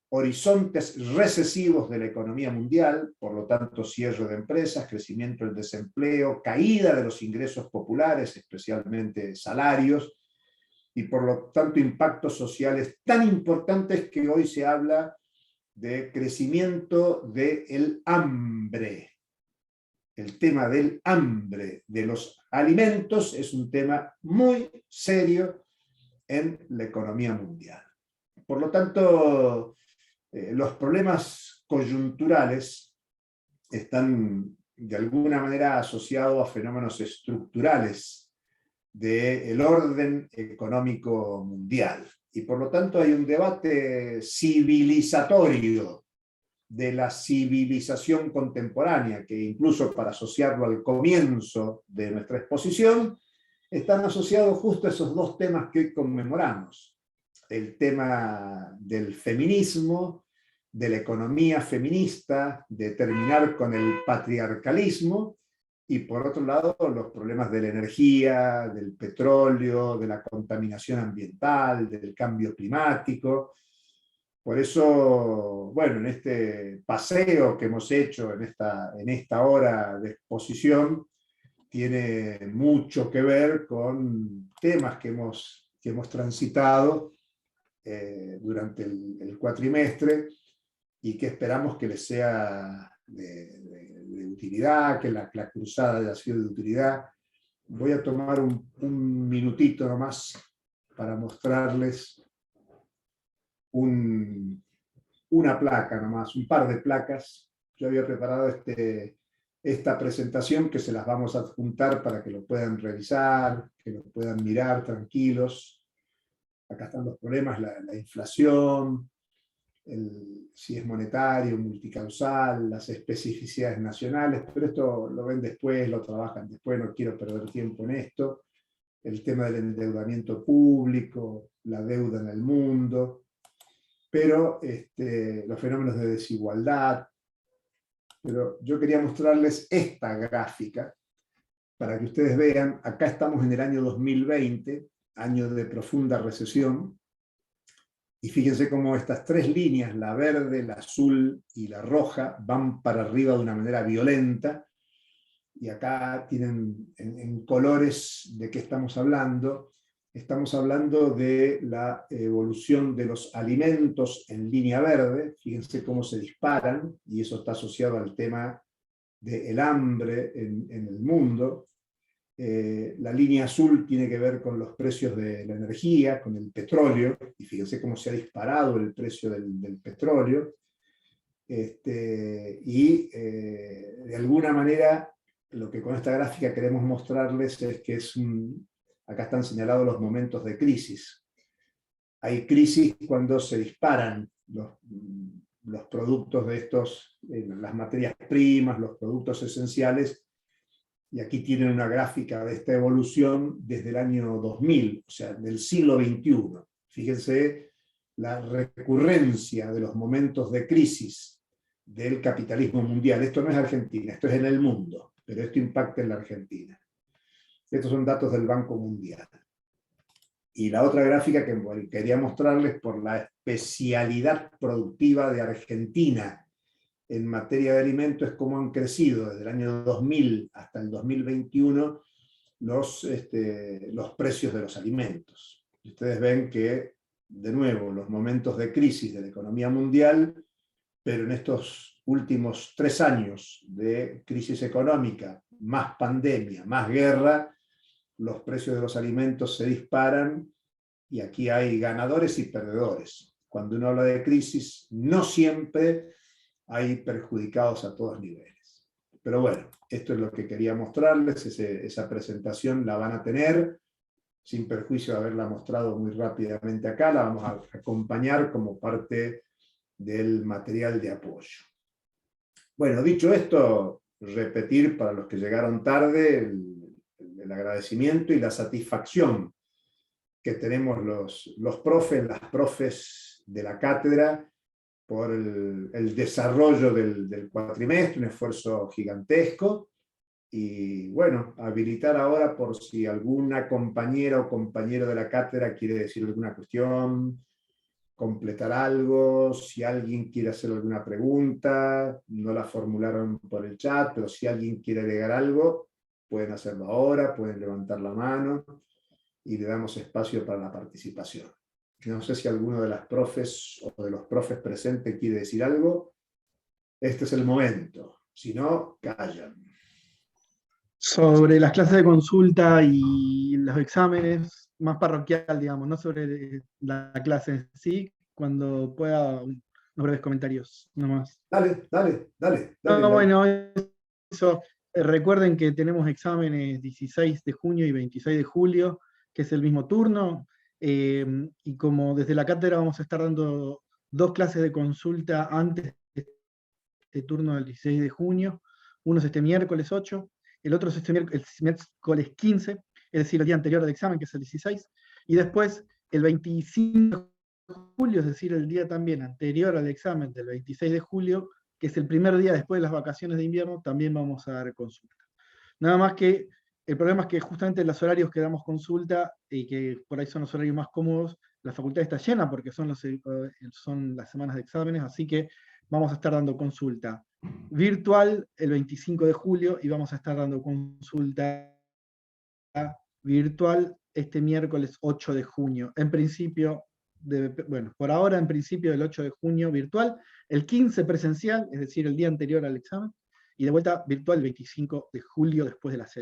horizontes recesivos de la economía mundial, por lo tanto cierre de empresas, crecimiento del desempleo, caída de los ingresos populares, especialmente salarios, y por lo tanto impactos sociales tan importantes que hoy se habla de crecimiento del hambre. El tema del hambre de los alimentos es un tema muy serio en la economía mundial. Por lo tanto, los problemas coyunturales están de alguna manera asociados a fenómenos estructurales del orden económico mundial. Y por lo tanto hay un debate civilizatorio de la civilización contemporánea, que incluso para asociarlo al comienzo de nuestra exposición, están asociados justo a esos dos temas que hoy conmemoramos: el tema del feminismo, de la economía feminista, de terminar con el patriarcalismo, y por otro lado los problemas de la energía, del petróleo, de la contaminación ambiental, del cambio climático. Por eso, bueno, en este paseo que hemos hecho en esta hora de exposición, tiene mucho que ver con temas que hemos transitado durante el cuatrimestre y que esperamos que les sea de utilidad, que la cruzada haya sido de utilidad. Voy a tomar un minutito nomás para mostrarles una placa nomás, un par de placas. Yo había preparado esta presentación que se las vamos a adjuntar para que lo puedan revisar, que lo puedan mirar tranquilos. Acá están los problemas, la inflación, si es monetario, multicausal, las especificidades nacionales, pero esto lo ven después, lo trabajan después, no quiero perder tiempo en esto. El tema del endeudamiento público, la deuda en el mundo, pero los fenómenos de desigualdad. Pero yo quería mostrarles esta gráfica para que ustedes vean, acá estamos en el año 2020, año de profunda recesión, y fíjense cómo estas tres líneas, la verde, la azul y la roja, van para arriba de una manera violenta, y acá tienen en colores de qué estamos hablando. Estamos hablando de la evolución de los alimentos en línea verde, fíjense cómo se disparan, y eso está asociado al tema del hambre en el mundo. La línea azul tiene que ver con los precios de la energía, con el petróleo, y fíjense cómo se ha disparado el precio del petróleo. De alguna manera, lo que con esta gráfica queremos mostrarles es que acá están señalados los momentos de crisis. Hay crisis cuando se disparan los productos de las materias primas, los productos esenciales, y aquí tienen una gráfica de esta evolución desde el año 2000, o sea, del siglo XXI. Fíjense la recurrencia de los momentos de crisis del capitalismo mundial. Esto no es Argentina, esto es en el mundo, pero esto impacta en la Argentina. Estos son datos del Banco Mundial. Y la otra gráfica que quería mostrarles, por la especialidad productiva de Argentina en materia de alimentos, es cómo han crecido desde el año 2000 hasta el 2021 los precios de los alimentos. Y ustedes ven que, de nuevo, los momentos de crisis de la economía mundial, pero en estos últimos 3 años de crisis económica, más pandemia, más guerra, los precios de los alimentos se disparan, y aquí hay ganadores y perdedores. Cuando uno habla de crisis, no siempre hay perjudicados a todos niveles. Pero bueno, esto es lo que quería mostrarles. Esa presentación la van a tener, sin perjuicio de haberla mostrado muy rápidamente acá. La vamos a acompañar como parte del material de apoyo. Bueno, dicho esto, repetir para los que llegaron tarde el agradecimiento y la satisfacción que tenemos los profes, las profes de la cátedra, por el desarrollo del cuatrimestre, un esfuerzo gigantesco, y bueno, habilitar ahora por si alguna compañera o compañero de la cátedra quiere decir alguna cuestión, completar algo, si alguien quiere hacer alguna pregunta, no la formularon por el chat, pero si alguien quiere agregar algo, pueden hacerlo ahora, pueden levantar la mano, y le damos espacio para la participación. No sé si alguno de las profes o de los profes presentes quiere decir algo. Este es el momento. Si no, callan.
Sobre las clases de consulta y los exámenes, más parroquial, digamos, no sobre la clase en sí, cuando pueda, unos breves comentarios, nomás.
Dale.
No, bueno, eso. Recuerden que tenemos exámenes 16 de junio y 26 de julio, que es el mismo turno, y como desde la cátedra vamos a estar dando 2 clases de consulta antes de este turno del 16 de junio, uno es este miércoles 8, el otro es el miércoles 15, es decir, el día anterior al examen, que es el 16, y después el 25 de julio, es decir, el día también anterior al examen del 26 de julio, que es el primer día después de las vacaciones de invierno, también vamos a dar consulta. Nada más que el problema es que justamente los horarios que damos consulta, y que por ahí son los horarios más cómodos, la facultad está llena porque son las semanas de exámenes, así que vamos a estar dando consulta virtual el 25 de julio y vamos a estar dando consulta virtual este miércoles 8 de junio. En principio, bueno, por ahora en principio el 8 de junio virtual, el 15 presencial, es decir, el día anterior al examen, y de vuelta virtual el 25 de julio después de las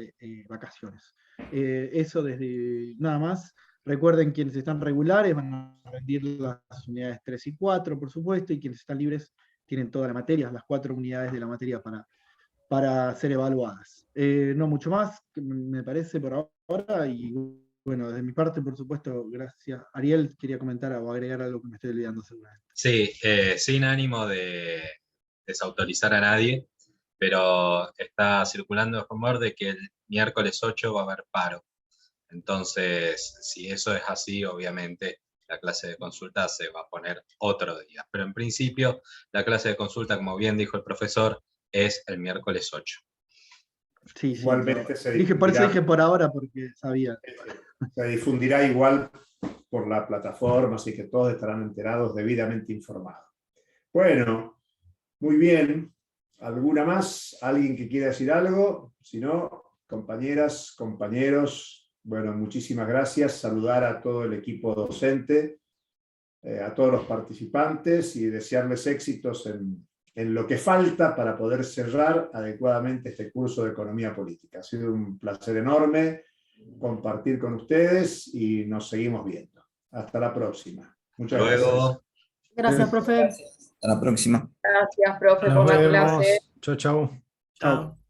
vacaciones. Eso desde nada más. Recuerden, quienes están regulares van a rendir las unidades 3 y 4, por supuesto, y quienes están libres tienen toda la materia, las 4 unidades de la materia para ser evaluadas. No mucho más, me parece, por ahora, y bueno, de mi parte, por supuesto, gracias. Ariel, quería comentar o agregar algo que me estoy olvidando seguramente.
Sí, sin ánimo de desautorizar a nadie, pero está circulando el rumor de que el miércoles 8 va a haber paro. Entonces, si eso es así, obviamente la clase de consulta se va a poner otro día. Pero en principio, la clase de consulta, como bien dijo el profesor, es el miércoles 8.
Sí,
Igualmente se
dije, por eso
difundirá.
dije por ahora, porque sabía.
Se difundirá igual por la plataforma, así que todos estarán enterados, debidamente informados. Bueno, muy bien. ¿Alguna más? ¿Alguien que quiera decir algo? Si no, compañeras, compañeros, bueno, muchísimas gracias. Saludar a todo el equipo docente, a todos los participantes y desearles éxitos en lo que falta para poder cerrar adecuadamente este curso de Economía Política. Ha sido un placer enorme compartir con ustedes y nos seguimos viendo. Hasta la próxima. Muchas
Luego.
Gracias, profe.
Hasta la próxima.
Gracias, profe,
Nos
por la
vemos.
clase.
Chau, chau.
Chao.